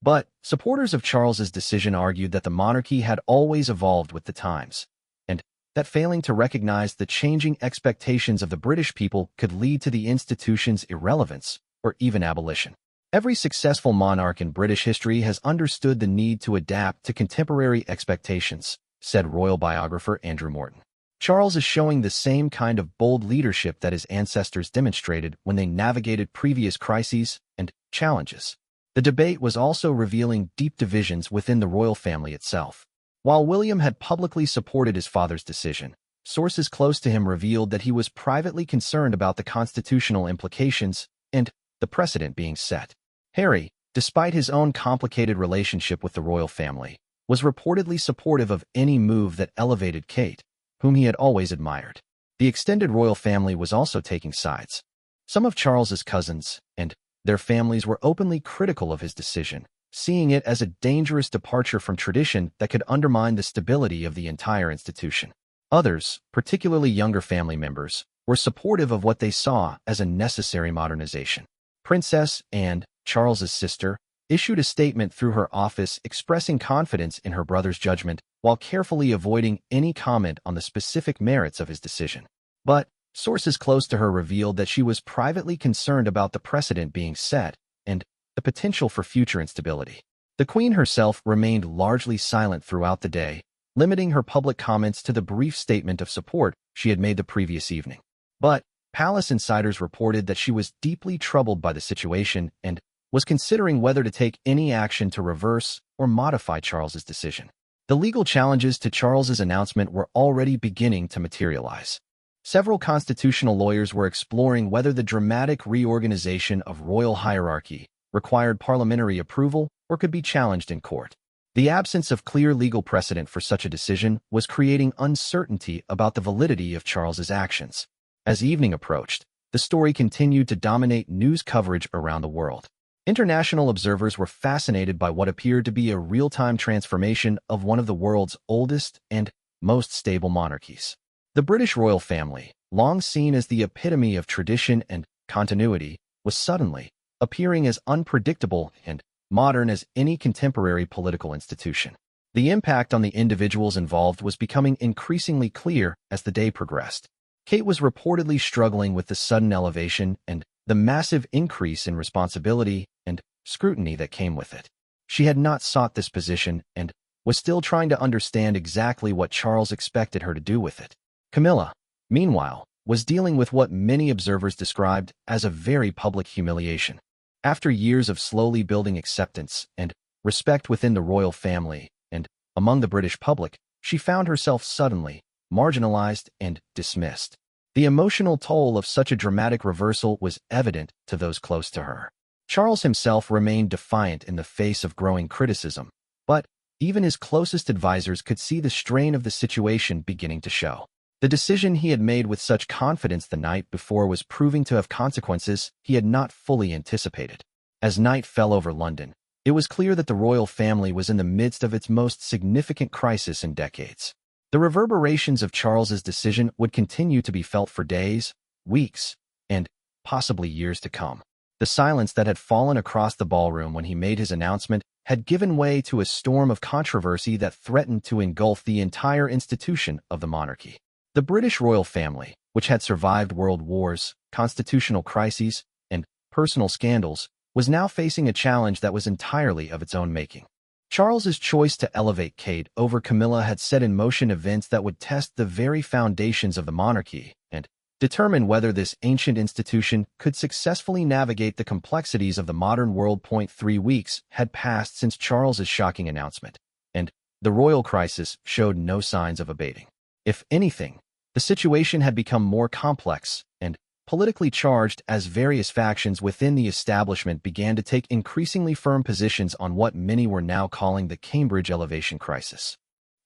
[SPEAKER 1] But supporters of Charles's decision argued that the monarchy had always evolved with the times, and that failing to recognize the changing expectations of the British people could lead to the institution's irrelevance or even abolition. Every successful monarch in British history has understood the need to adapt to contemporary expectations, said royal biographer Andrew Morton. Charles is showing the same kind of bold leadership that his ancestors demonstrated when they navigated previous crises and challenges. The debate was also revealing deep divisions within the royal family itself. While William had publicly supported his father's decision, sources close to him revealed that he was privately concerned about the constitutional implications and the precedent being set. Harry, despite his own complicated relationship with the royal family, was reportedly supportive of any move that elevated Kate, whom he had always admired. The extended royal family was also taking sides. Some of Charles's cousins and their families were openly critical of his decision, seeing it as a dangerous departure from tradition that could undermine the stability of the entire institution. Others, particularly younger family members, were supportive of what they saw as a necessary modernization. Princess Anne, Charles's sister, issued a statement through her office expressing confidence in her brother's judgment while carefully avoiding any comment on the specific merits of his decision. But sources close to her revealed that she was privately concerned about the precedent being set and the potential for future instability. The Queen herself remained largely silent throughout the day, limiting her public comments to the brief statement of support she had made the previous evening. But palace insiders reported that she was deeply troubled by the situation and was considering whether to take any action to reverse or modify Charles's decision. The legal challenges to Charles's announcement were already beginning to materialize. Several constitutional lawyers were exploring whether the dramatic reorganization of royal hierarchy required parliamentary approval or could be challenged in court. The absence of clear legal precedent for such a decision was creating uncertainty about the validity of Charles's actions. As evening approached, the story continued to dominate news coverage around the world. International observers were fascinated by what appeared to be a real-time transformation of one of the world's oldest and most stable monarchies. The British royal family, long seen as the epitome of tradition and continuity, was suddenly appearing as unpredictable and modern as any contemporary political institution. The impact on the individuals involved was becoming increasingly clear as the day progressed. Kate was reportedly struggling with the sudden elevation and the massive increase in responsibility and scrutiny that came with it. She had not sought this position and was still trying to understand exactly what Charles expected her to do with it. Camilla, meanwhile, was dealing with what many observers described as a very public humiliation. After years of slowly building acceptance and respect within the royal family and among the British public, she found herself suddenly marginalized and dismissed. The emotional toll of such a dramatic reversal was evident to those close to her. Charles himself remained defiant in the face of growing criticism, but even his closest advisors could see the strain of the situation beginning to show. The decision he had made with such confidence the night before was proving to have consequences he had not fully anticipated. As night fell over London, it was clear that the royal family was in the midst of its most significant crisis in decades. The reverberations of Charles's decision would continue to be felt for days, weeks, and possibly years to come. The silence that had fallen across the ballroom when he made his announcement had given way to a storm of controversy that threatened to engulf the entire institution of the monarchy. The British royal family, which had survived world wars, constitutional crises, and personal scandals, was now facing a challenge that was entirely of its own making. Charles's choice to elevate Kate over Camilla had set in motion events that would test the very foundations of the monarchy and determine whether this ancient institution could successfully navigate the complexities of the modern world. 3 weeks had passed since Charles's shocking announcement, and the royal crisis showed no signs of abating. If anything, the situation had become more complex and politically charged as various factions within the establishment began to take increasingly firm positions on what many were now calling the Cambridge elevation crisis.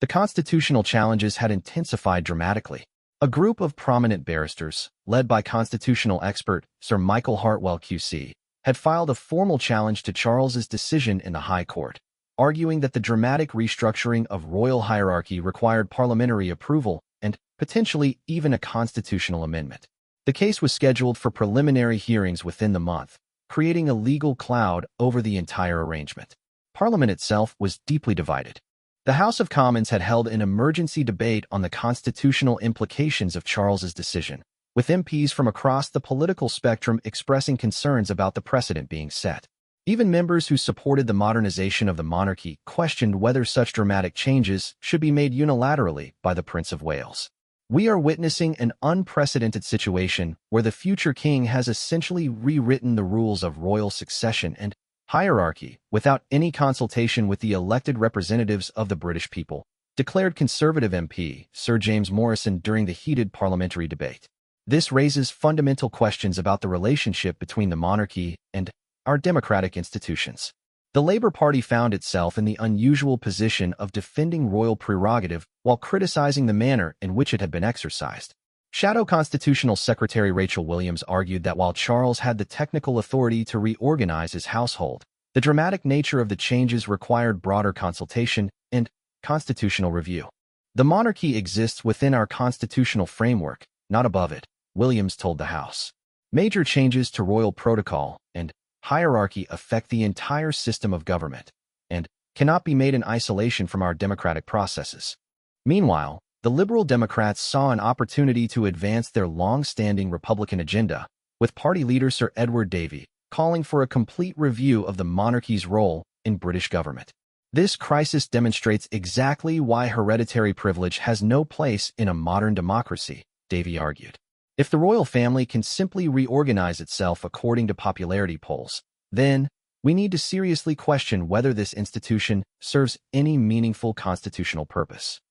[SPEAKER 1] The constitutional challenges had intensified dramatically. A group of prominent barristers, led by constitutional expert Sir Michael Hartwell QC, had filed a formal challenge to Charles's decision in the High Court, arguing that the dramatic restructuring of royal hierarchy required parliamentary approval and potentially even a constitutional amendment. The case was scheduled for preliminary hearings within the month, creating a legal cloud over the entire arrangement. Parliament itself was deeply divided. The House of Commons had held an emergency debate on the constitutional implications of Charles's decision, with MPs from across the political spectrum expressing concerns about the precedent being set. Even members who supported the modernization of the monarchy questioned whether such dramatic changes should be made unilaterally by the Prince of Wales. We are witnessing an unprecedented situation where the future king has essentially rewritten the rules of royal succession and hierarchy without any consultation with the elected representatives of the British people, declared Conservative MP Sir James Morrison during the heated parliamentary debate. This raises fundamental questions about the relationship between the monarchy and our democratic institutions. The Labour Party found itself in the unusual position of defending royal prerogative while criticizing the manner in which it had been exercised. Shadow Constitutional Secretary Rachel Williams argued that while Charles had the technical authority to reorganize his household, the dramatic nature of the changes required broader consultation and constitutional review. The monarchy exists within our constitutional framework, not above it, Williams told the House. Major changes to royal protocol and hierarchy affect the entire system of government and cannot be made in isolation from our democratic processes. Meanwhile, the Liberal Democrats saw an opportunity to advance their long-standing Republican agenda, with party leader Sir Edward Davey calling for a complete review of the monarchy's role in British government. This crisis demonstrates exactly why hereditary privilege has no place in a modern democracy, Davey argued. If the royal family can simply reorganize itself according to popularity polls, then we need to seriously question whether this institution serves any meaningful constitutional purpose.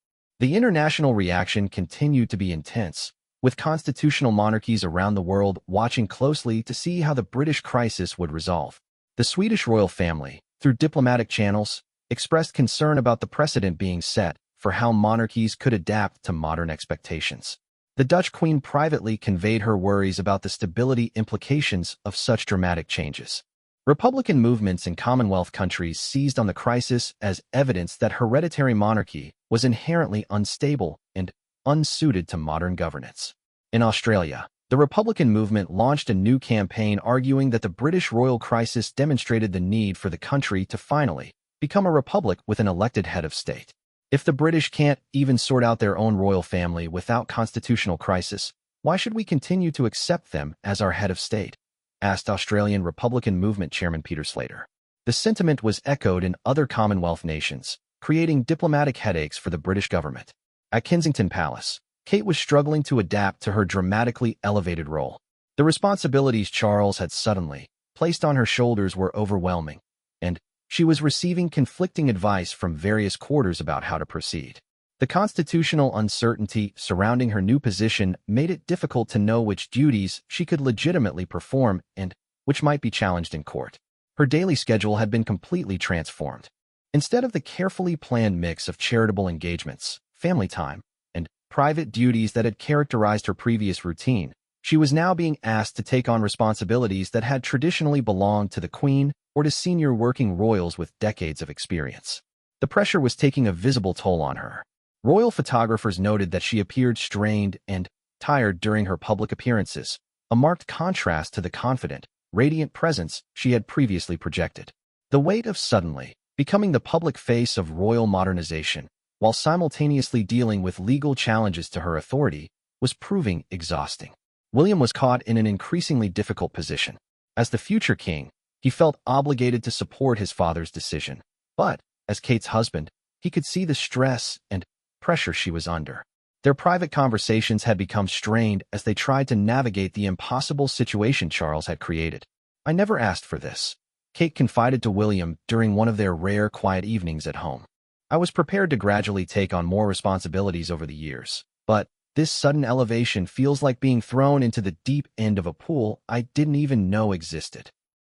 [SPEAKER 1] The international reaction continued to be intense, with constitutional monarchies around the world watching closely to see how the British crisis would resolve. The Swedish royal family, through diplomatic channels, expressed concern about the precedent being set for how monarchies could adapt to modern expectations. The Dutch Queen privately conveyed her worries about the stability implications of such dramatic changes. Republican movements in Commonwealth countries seized on the crisis as evidence that hereditary monarchy was inherently unstable and unsuited to modern governance. In Australia, the Republican movement launched a new campaign arguing that the British royal crisis demonstrated the need for the country to finally become a republic with an elected head of state. If the British can't even sort out their own royal family without constitutional crisis, why should we continue to accept them as our head of state? Asked Australian Republican Movement Chairman Peter Slater. The sentiment was echoed in other Commonwealth nations, creating diplomatic headaches for the British government. At Kensington Palace, Kate was struggling to adapt to her dramatically elevated role. The responsibilities Charles had suddenly placed on her shoulders were overwhelming, and she was receiving conflicting advice from various quarters about how to proceed. The constitutional uncertainty surrounding her new position made it difficult to know which duties she could legitimately perform and which might be challenged in court. Her daily schedule had been completely transformed. Instead of the carefully planned mix of charitable engagements, family time, and private duties that had characterized her previous routine, she was now being asked to take on responsibilities that had traditionally belonged to the Queen or to senior working royals with decades of experience. The pressure was taking a visible toll on her. Royal photographers noted that she appeared strained and tired during her public appearances, a marked contrast to the confident, radiant presence she had previously projected. The weight of suddenly becoming the public face of royal modernization, while simultaneously dealing with legal challenges to her authority, was proving exhausting. William was caught in an increasingly difficult position. As the future king, he felt obligated to support his father's decision, but, as Kate's husband, he could see the stress and pressure she was under. Their private conversations had become strained as they tried to navigate the impossible situation Charles had created. "I never asked for this," Kate confided to William during one of their rare quiet evenings at home. "I was prepared to gradually take on more responsibilities over the years, but this sudden elevation feels like being thrown into the deep end of a pool I didn't even know existed."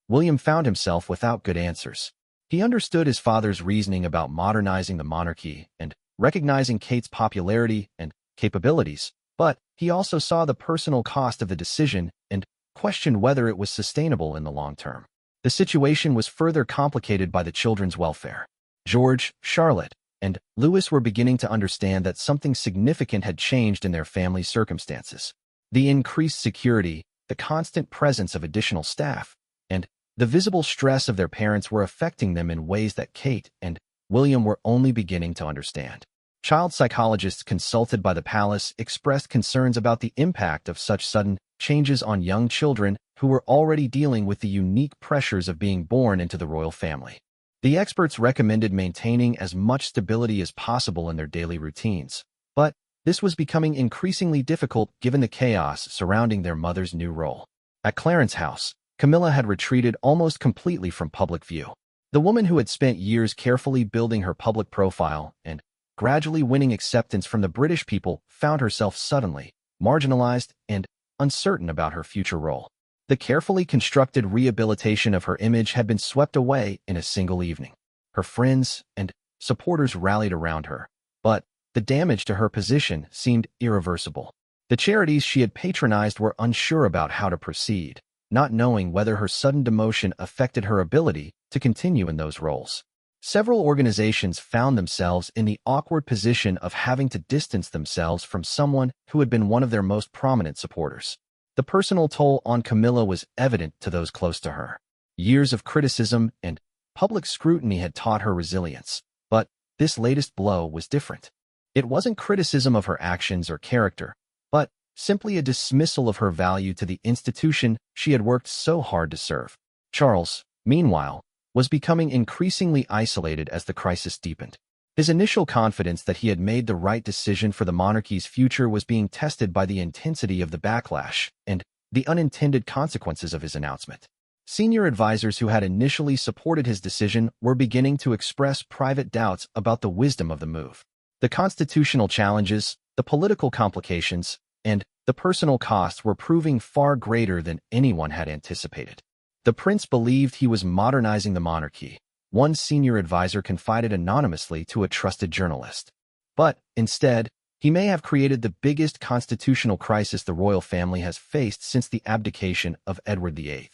[SPEAKER 1] William found himself without good answers. He understood his father's reasoning about modernizing the monarchy and recognizing Kate's popularity and capabilities, but he also saw the personal cost of the decision and questioned whether it was sustainable in the long term. The situation was further complicated by the children's welfare. George, Charlotte, and Louis were beginning to understand that something significant had changed in their family's circumstances. The increased security, the constant presence of additional staff, and the visible stress of their parents were affecting them in ways that Kate and William were only beginning to understand. Child psychologists consulted by the palace expressed concerns about the impact of such sudden changes on young children who were already dealing with the unique pressures of being born into the royal family. The experts recommended maintaining as much stability as possible in their daily routines, but this was becoming increasingly difficult given the chaos surrounding their mother's new role. At Clarence House, Camilla had retreated almost completely from public view. The woman who had spent years carefully building her public profile and gradually winning acceptance from the British people found herself suddenly marginalized and uncertain about her future role. The carefully constructed rehabilitation of her image had been swept away in a single evening. Her friends and supporters rallied around her, but the damage to her position seemed irreversible. The charities she had patronized were unsure about how to proceed, not knowing whether her sudden demotion affected her ability to continue in those roles. Several organizations found themselves in the awkward position of having to distance themselves from someone who had been one of their most prominent supporters. The personal toll on Camilla was evident to those close to her. Years of criticism and public scrutiny had taught her resilience, but this latest blow was different. It wasn't criticism of her actions or character, but simply a dismissal of her value to the institution she had worked so hard to serve. Charles, meanwhile, was becoming increasingly isolated as the crisis deepened. His initial confidence that he had made the right decision for the monarchy's future was being tested by the intensity of the backlash and the unintended consequences of his announcement. Senior advisors who had initially supported his decision were beginning to express private doubts about the wisdom of the move. The constitutional challenges, the political complications, and the personal costs were proving far greater than anyone had anticipated. The prince believed he was modernizing the monarchy, one senior advisor confided anonymously to a trusted journalist. But, instead, he may have created the biggest constitutional crisis the royal family has faced since the abdication of Edward VIII.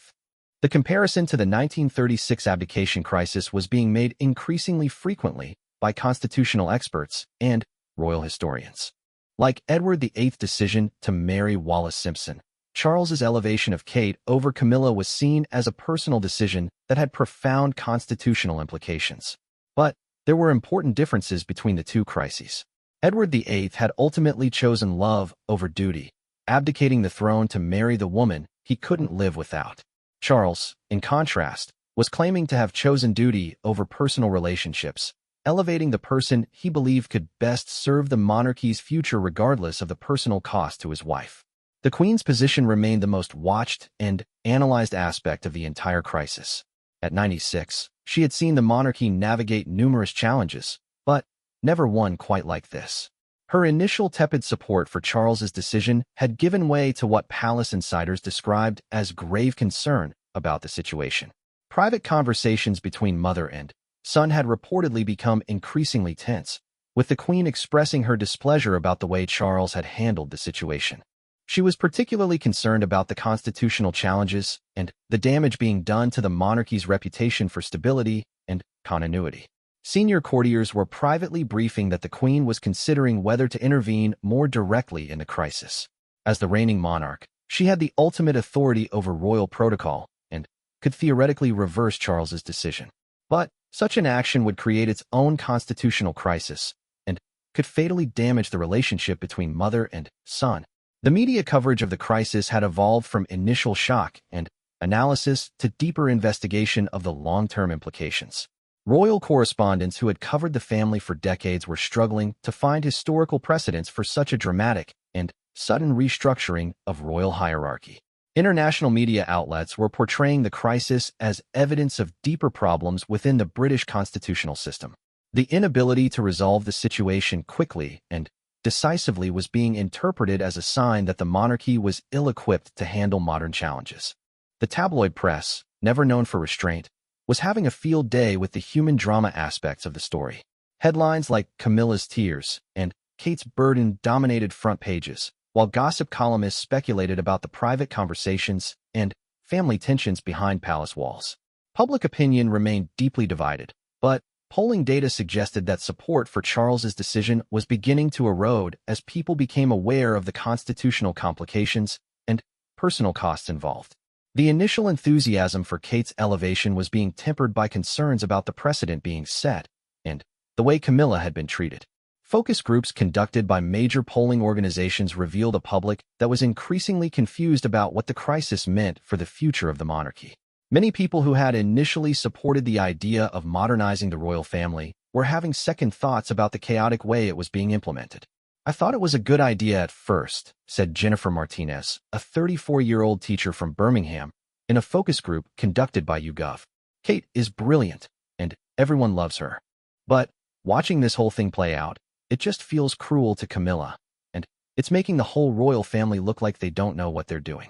[SPEAKER 1] The comparison to the 1936 abdication crisis was being made increasingly frequently by constitutional experts and royal historians. Like Edward VIII's decision to marry Wallis Simpson, Charles's elevation of Kate over Camilla was seen as a personal decision that had profound constitutional implications. But there were important differences between the two crises. Edward VIII had ultimately chosen love over duty, abdicating the throne to marry the woman he couldn't live without. Charles, in contrast, was claiming to have chosen duty over personal relationships, elevating the person he believed could best serve the monarchy's future regardless of the personal cost to his wife. The Queen's position remained the most watched and analyzed aspect of the entire crisis. At 96, she had seen the monarchy navigate numerous challenges, but never one quite like this. Her initial tepid support for Charles's decision had given way to what palace insiders described as grave concern about the situation. Private conversations between mother and son had reportedly become increasingly tense, with the Queen expressing her displeasure about the way Charles had handled the situation. She was particularly concerned about the constitutional challenges and the damage being done to the monarchy's reputation for stability and continuity. Senior courtiers were privately briefing that the Queen was considering whether to intervene more directly in the crisis. As the reigning monarch, she had the ultimate authority over royal protocol and could theoretically reverse Charles's decision. But such an action would create its own constitutional crisis and could fatally damage the relationship between mother and son. The media coverage of the crisis had evolved from initial shock and analysis to deeper investigation of the long-term implications. Royal correspondents who had covered the family for decades were struggling to find historical precedents for such a dramatic and sudden restructuring of royal hierarchy. International media outlets were portraying the crisis as evidence of deeper problems within the British constitutional system. The inability to resolve the situation quickly and decisively was being interpreted as a sign that the monarchy was ill-equipped to handle modern challenges. The tabloid press, never known for restraint, was having a field day with the human drama aspects of the story. Headlines like Camilla's tears and Kate's burden dominated front pages, while gossip columnists speculated about the private conversations and family tensions behind palace walls. Public opinion remained deeply divided, but Polling data suggested that support for Charles's decision was beginning to erode as people became aware of the constitutional complications and personal costs involved. The initial enthusiasm for Kate's elevation was being tempered by concerns about the precedent being set and the way Camilla had been treated. Focus groups conducted by major polling organizations revealed a public that was increasingly confused about what the crisis meant for the future of the monarchy. Many people who had initially supported the idea of modernizing the royal family were having second thoughts about the chaotic way it was being implemented. "I thought it was a good idea at first," said Jennifer Martinez, a 34-year-old teacher from Birmingham, in a focus group conducted by YouGov. "Kate is brilliant, and everyone loves her. But watching this whole thing play out, it just feels cruel to Camilla, and it's making the whole royal family look like they don't know what they're doing."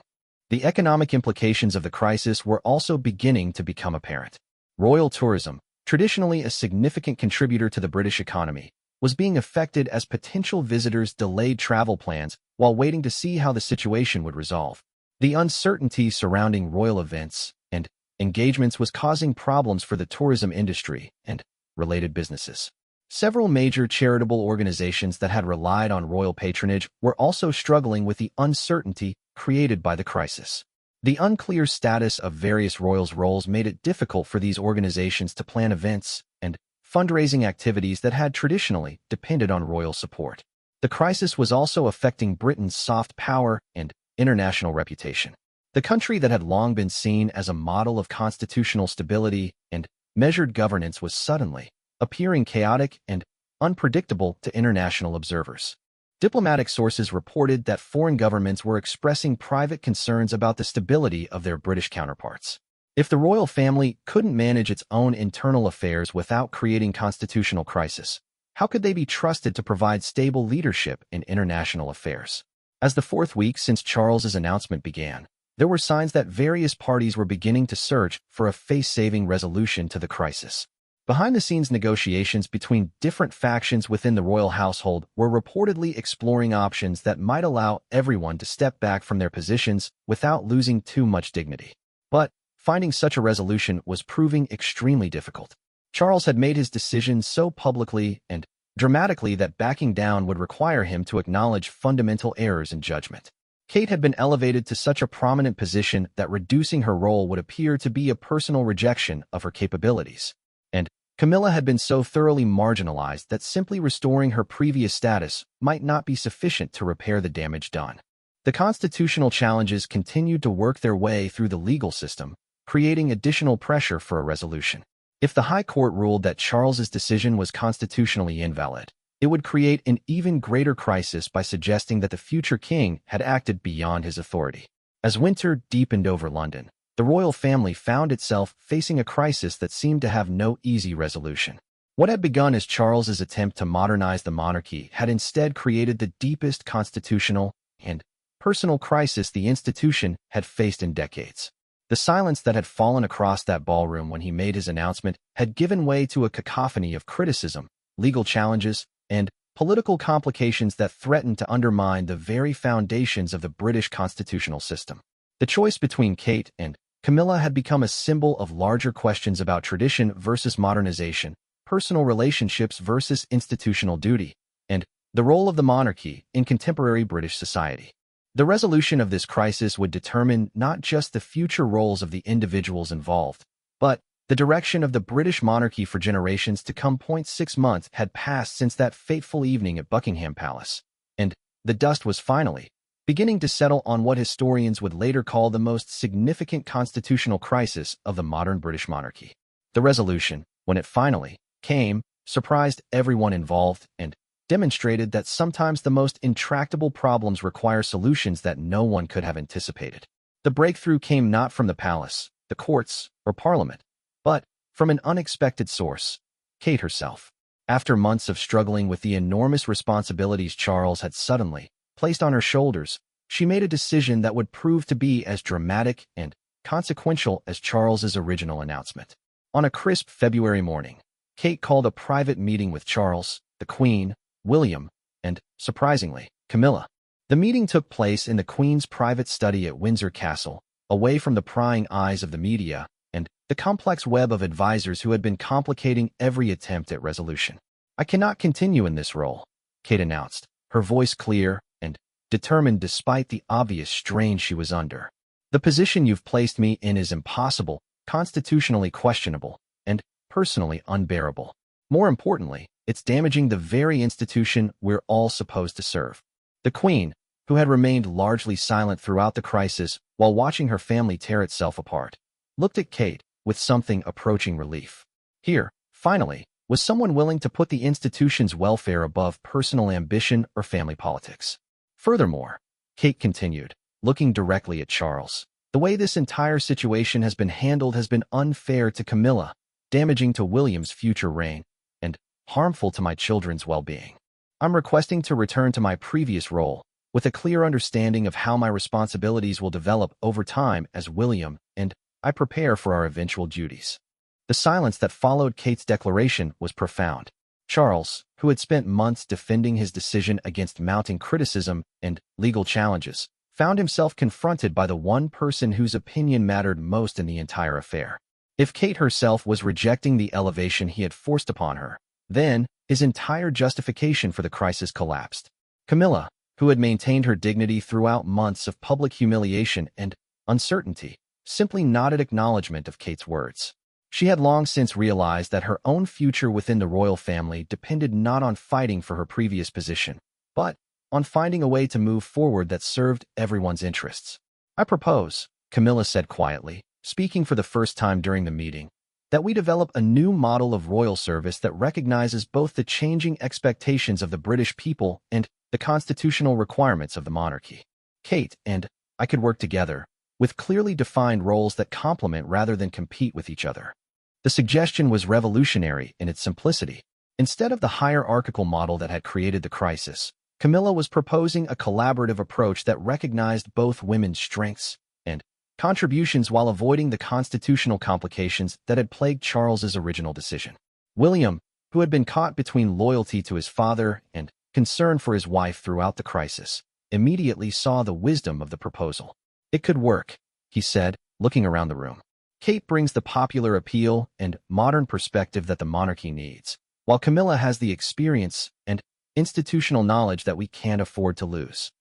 [SPEAKER 1] The economic implications of the crisis were also beginning to become apparent. Royal tourism, traditionally a significant contributor to the British economy, was being affected as potential visitors delayed travel plans while waiting to see how the situation would resolve. The uncertainty surrounding royal events and engagements was causing problems for the tourism industry and related businesses. Several major charitable organizations that had relied on royal patronage were also struggling with the uncertainty created by the crisis. The unclear status of various royals' roles made it difficult for these organizations to plan events and fundraising activities that had traditionally depended on royal support. The crisis was also affecting Britain's soft power and international reputation. The country that had long been seen as a model of constitutional stability and measured governance was suddenly appearing chaotic and unpredictable to international observers. Diplomatic sources reported that foreign governments were expressing private concerns about the stability of their British counterparts. If the royal family couldn't manage its own internal affairs without creating constitutional crisis, how could they be trusted to provide stable leadership in international affairs? As the fourth week since Charles's announcement began, there were signs that various parties were beginning to search for a face-saving resolution to the crisis. Behind-the-scenes negotiations between different factions within the royal household were reportedly exploring options that might allow everyone to step back from their positions without losing too much dignity. But finding such a resolution was proving extremely difficult. Charles had made his decision so publicly and dramatically that backing down would require him to acknowledge fundamental errors in judgment. Kate had been elevated to such a prominent position that reducing her role would appear to be a personal rejection of her capabilities. And Camilla had been so thoroughly marginalized that simply restoring her previous status might not be sufficient to repair the damage done. The constitutional challenges continued to work their way through the legal system, creating additional pressure for a resolution. If the High Court ruled that Charles's decision was constitutionally invalid, it would create an even greater crisis by suggesting that the future king had acted beyond his authority. As winter deepened over London, the royal family found itself facing a crisis that seemed to have no easy resolution. What had begun as Charles's attempt to modernize the monarchy had instead created the deepest constitutional and personal crisis the institution had faced in decades. The silence that had fallen across that ballroom when he made his announcement had given way to a cacophony of criticism, legal challenges, and political complications that threatened to undermine the very foundations of the British constitutional system. The choice between Kate and Camilla had become a symbol of larger questions about tradition versus modernization, personal relationships versus institutional duty, and the role of the monarchy in contemporary British society. The resolution of this crisis would determine not just the future roles of the individuals involved, but the direction of the British monarchy for generations to come. 6 months had passed since that fateful evening at Buckingham Palace, and the dust was finally beginning to settle on what historians would later call the most significant constitutional crisis of the modern British monarchy. The resolution, when it finally came, surprised everyone involved and demonstrated that sometimes the most intractable problems require solutions that no one could have anticipated. The breakthrough came not from the palace, the courts, or Parliament, but from an unexpected source, Kate herself. After months of struggling with the enormous responsibilities Charles had suddenly placed on her shoulders, she made a decision that would prove to be as dramatic and consequential as Charles's original announcement. On a crisp February morning, Kate called a private meeting with Charles, the Queen, William, and, surprisingly, Camilla. The meeting took place in the Queen's private study at Windsor Castle, away from the prying eyes of the media and the complex web of advisors who had been complicating every attempt at resolution. "I cannot continue in this role," Kate announced, her voice clear and determined despite the obvious strain she was under. "The position you've placed me in is impossible, constitutionally questionable, and personally unbearable. More importantly, it's damaging the very institution we're all supposed to serve." The Queen, who had remained largely silent throughout the crisis while watching her family tear itself apart, looked at Kate with something approaching relief. Here, finally, was someone willing to put the institution's welfare above personal ambition or family politics. Furthermore, Kate continued, looking directly at Charles, "the way this entire situation has been handled has been unfair to Camilla, damaging to William's future reign, and harmful to my children's well-being. I'm requesting to return to my previous role, with a clear understanding of how my responsibilities will develop over time as William and I prepare for our eventual duties." The silence that followed Kate's declaration was profound. Charles, who had spent months defending his decision against mounting criticism and legal challenges, found himself confronted by the one person whose opinion mattered most in the entire affair. If Kate herself was rejecting the elevation he had forced upon her, then his entire justification for the crisis collapsed. Camilla, who had maintained her dignity throughout months of public humiliation and uncertainty, simply nodded acknowledgement of Kate's words. She had long since realized that her own future within the royal family depended not on fighting for her previous position, but on finding a way to move forward that served everyone's interests. "I propose," Camilla said quietly, speaking for the first time during the meeting, "that we develop a new model of royal service that recognizes both the changing expectations of the British people and the constitutional requirements of the monarchy. Kate and I could work together, with clearly defined roles that complement rather than compete with each other." The suggestion was revolutionary in its simplicity. Instead of the hierarchical model that had created the crisis, Camilla was proposing a collaborative approach that recognized both women's strengths and contributions while avoiding the constitutional complications that had plagued Charles's original decision. William, who had been caught between loyalty to his father and concern for his wife throughout the crisis, immediately saw the wisdom of the proposal. "It could work," he said, looking around the room. "Kate brings the popular appeal and modern perspective that the monarchy needs, while Camilla has the experience and institutional knowledge that we can't afford to lose."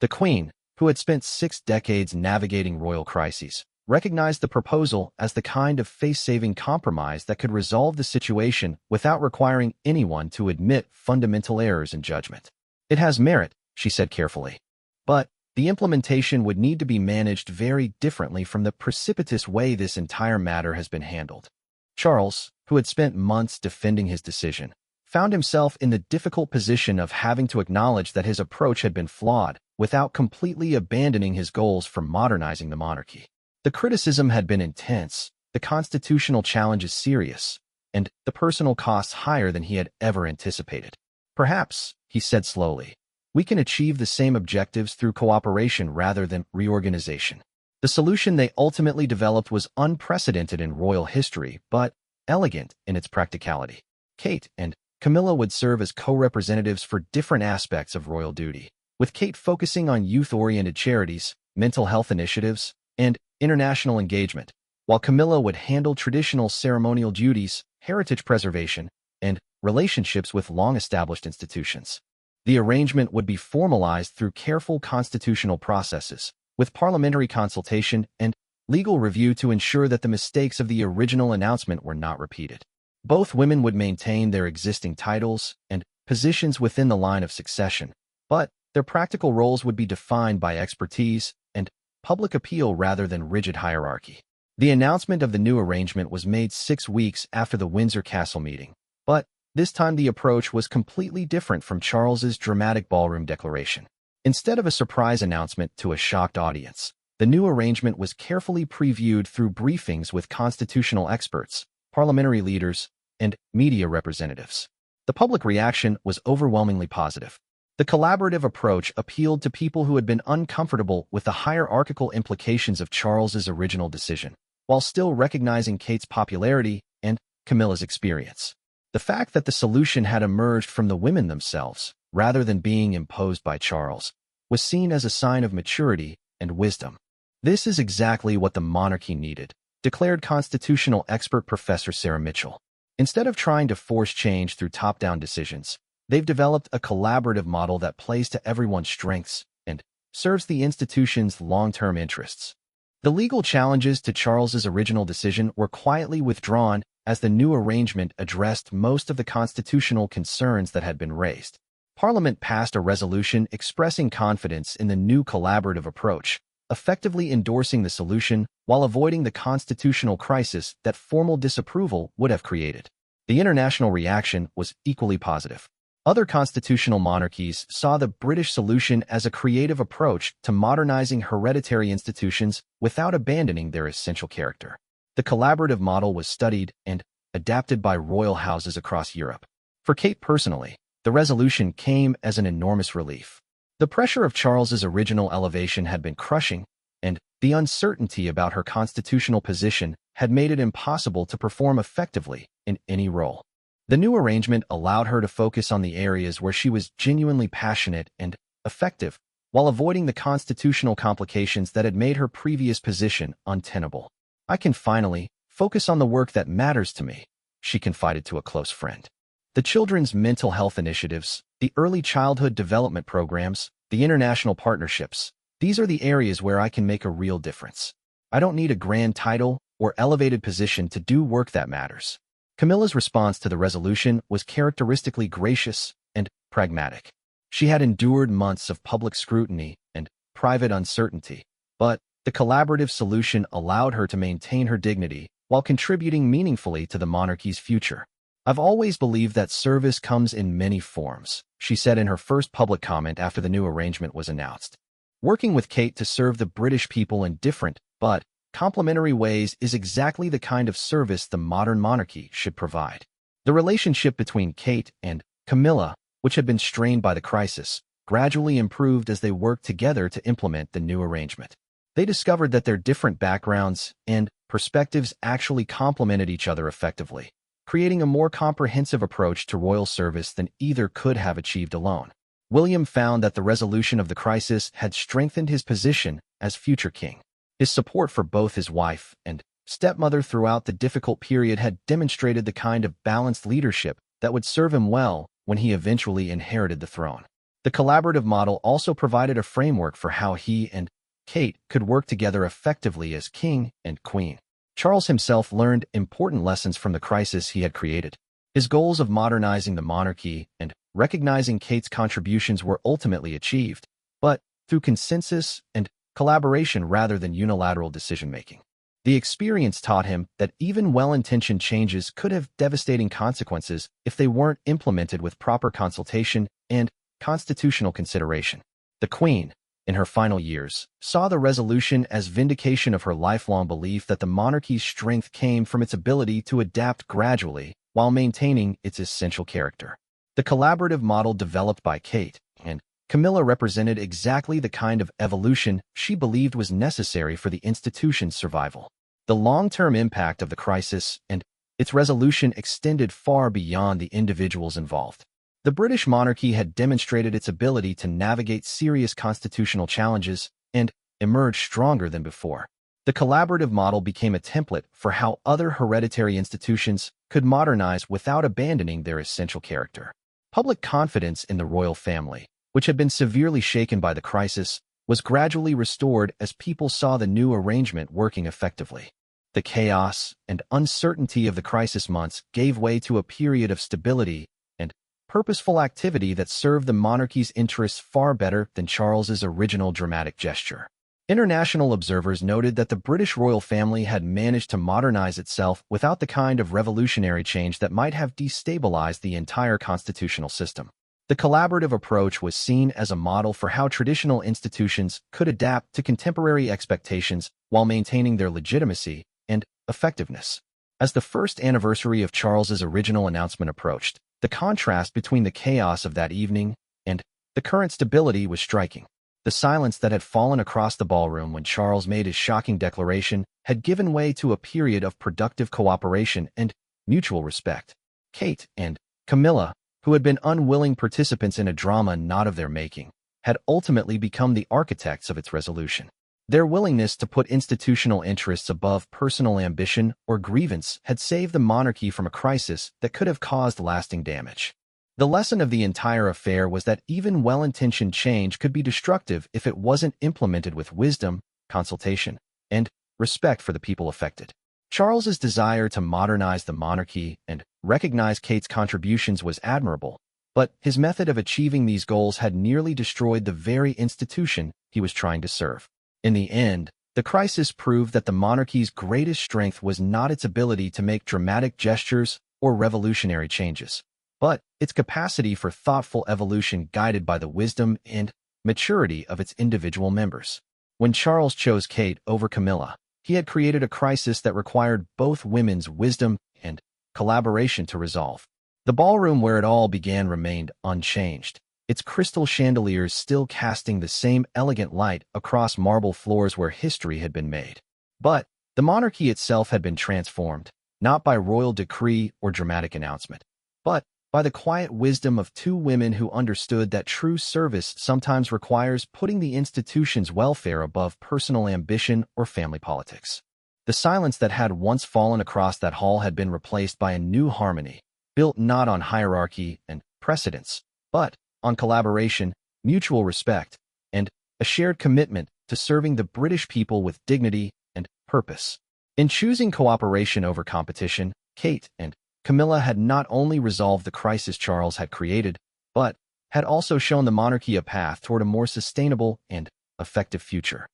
[SPEAKER 1] The Queen, who had spent 6 decades navigating royal crises, recognized the proposal as the kind of face-saving compromise that could resolve the situation without requiring anyone to admit fundamental errors in judgment. "It has merit," she said carefully, "but the implementation would need to be managed very differently from the precipitous way this entire matter has been handled." Charles, who had spent months defending his decision, found himself in the difficult position of having to acknowledge that his approach had been flawed without completely abandoning his goals for modernizing the monarchy. The criticism had been intense, the constitutional challenges serious, and the personal costs higher than he had ever anticipated. "Perhaps," he said slowly, "we can achieve the same objectives through cooperation rather than reorganization." The solution they ultimately developed was unprecedented in royal history, but elegant in its practicality. Kate and Camilla would serve as co-representatives for different aspects of royal duty, with Kate focusing on youth-oriented charities, mental health initiatives, and international engagement, while Camilla would handle traditional ceremonial duties, heritage preservation, and relationships with long-established institutions. The arrangement would be formalized through careful constitutional processes, with parliamentary consultation and legal review to ensure that the mistakes of the original announcement were not repeated. Both women would maintain their existing titles and positions within the line of succession, but their practical roles would be defined by expertise and public appeal rather than rigid hierarchy. The announcement of the new arrangement was made 6 weeks after the Windsor Castle meeting, but this time the approach was completely different from Charles's dramatic ballroom declaration. Instead of a surprise announcement to a shocked audience, the new arrangement was carefully previewed through briefings with constitutional experts, parliamentary leaders, and media representatives. The public reaction was overwhelmingly positive. The collaborative approach appealed to people who had been uncomfortable with the hierarchical implications of Charles's original decision, while still recognizing Kate's popularity and Camilla's experience. The fact that the solution had emerged from the women themselves, rather than being imposed by Charles, was seen as a sign of maturity and wisdom. This is exactly what the monarchy needed, declared constitutional expert Professor Sarah Mitchell. Instead of trying to force change through top-down decisions, they've developed a collaborative model that plays to everyone's strengths and serves the institution's long-term interests. The legal challenges to Charles's original decision were quietly withdrawn as the new arrangement addressed most of the constitutional concerns that had been raised. Parliament passed a resolution expressing confidence in the new collaborative approach, effectively endorsing the solution while avoiding the constitutional crisis that formal disapproval would have created. The international reaction was equally positive. Other constitutional monarchies saw the British solution as a creative approach to modernizing hereditary institutions without abandoning their essential character. The collaborative model was studied and adapted by royal houses across Europe. For Kate personally, the resolution came as an enormous relief. The pressure of Charles's original elevation had been crushing, and the uncertainty about her constitutional position had made it impossible to perform effectively in any role. The new arrangement allowed her to focus on the areas where she was genuinely passionate and effective, while avoiding the constitutional complications that had made her previous position untenable. "I can finally focus on the work that matters to me," she confided to a close friend. The children's mental health initiatives, the early childhood development programs, the international partnerships, these are the areas where I can make a real difference. I don't need a grand title or elevated position to do work that matters. Camilla's response to the resolution was characteristically gracious and pragmatic. She had endured months of public scrutiny and private uncertainty, but the collaborative solution allowed her to maintain her dignity while contributing meaningfully to the monarchy's future. "I've always believed that service comes in many forms," she said in her first public comment after the new arrangement was announced. Working with Kate to serve the British people in different but complementary ways is exactly the kind of service the modern monarchy should provide. The relationship between Kate and Camilla, which had been strained by the crisis, gradually improved as they worked together to implement the new arrangement. They discovered that their different backgrounds and perspectives actually complemented each other effectively, creating a more comprehensive approach to royal service than either could have achieved alone. William found that the resolution of the crisis had strengthened his position as future king. His support for both his wife and stepmother throughout the difficult period had demonstrated the kind of balanced leadership that would serve him well when he eventually inherited the throne. The collaborative model also provided a framework for how he and Kate could work together effectively as king and queen. Charles himself learned important lessons from the crisis he had created. His goals of modernizing the monarchy and recognizing Kate's contributions were ultimately achieved, but through consensus and collaboration rather than unilateral decision-making. The experience taught him that even well-intentioned changes could have devastating consequences if they weren't implemented with proper consultation and constitutional consideration. The Queen, in her final years, saw the resolution as vindication of her lifelong belief that the monarchy's strength came from its ability to adapt gradually while maintaining its essential character. The collaborative model developed by Kate and Camilla represented exactly the kind of evolution she believed was necessary for the institution's survival. The long-term impact of the crisis and its resolution extended far beyond the individuals involved. The British monarchy had demonstrated its ability to navigate serious constitutional challenges and emerge stronger than before. The collaborative model became a template for how other hereditary institutions could modernize without abandoning their essential character. Public confidence in the royal family, which had been severely shaken by the crisis, was gradually restored as people saw the new arrangement working effectively. The chaos and uncertainty of the crisis months gave way to a period of stability and purposeful activity that served the monarchy's interests far better than Charles's original dramatic gesture. International observers noted that the British royal family had managed to modernize itself without the kind of revolutionary change that might have destabilized the entire constitutional system. The collaborative approach was seen as a model for how traditional institutions could adapt to contemporary expectations while maintaining their legitimacy and effectiveness. As the first anniversary of Charles's original announcement approached, the contrast between the chaos of that evening and the current stability was striking. The silence that had fallen across the ballroom when Charles made his shocking declaration had given way to a period of productive cooperation and mutual respect. Kate and Camilla, who had been unwilling participants in a drama not of their making, had ultimately become the architects of its resolution. Their willingness to put institutional interests above personal ambition or grievance had saved the monarchy from a crisis that could have caused lasting damage. The lesson of the entire affair was that even well-intentioned change could be destructive if it wasn't implemented with wisdom, consultation, and respect for the people affected. Charles's desire to modernize the monarchy and recognize Kate's contributions was admirable, but his method of achieving these goals had nearly destroyed the very institution he was trying to serve. In the end, the crisis proved that the monarchy's greatest strength was not its ability to make dramatic gestures or revolutionary changes, but its capacity for thoughtful evolution guided by the wisdom and maturity of its individual members. When Charles chose Kate over Camilla, he had created a crisis that required both women's wisdom and collaboration to resolve. The ballroom where it all began remained unchanged, its crystal chandeliers still casting the same elegant light across marble floors where history had been made. But the monarchy itself had been transformed, not by royal decree or dramatic announcement, but by the quiet wisdom of two women who understood that true service sometimes requires putting the institution's welfare above personal ambition or family politics. The silence that had once fallen across that hall had been replaced by a new harmony, built not on hierarchy and precedence, but on collaboration, mutual respect, and a shared commitment to serving the British people with dignity and purpose. In choosing cooperation over competition, Kate and Camilla had not only resolved the crisis Charles had created, but had also shown the monarchy a path toward a more sustainable and effective future.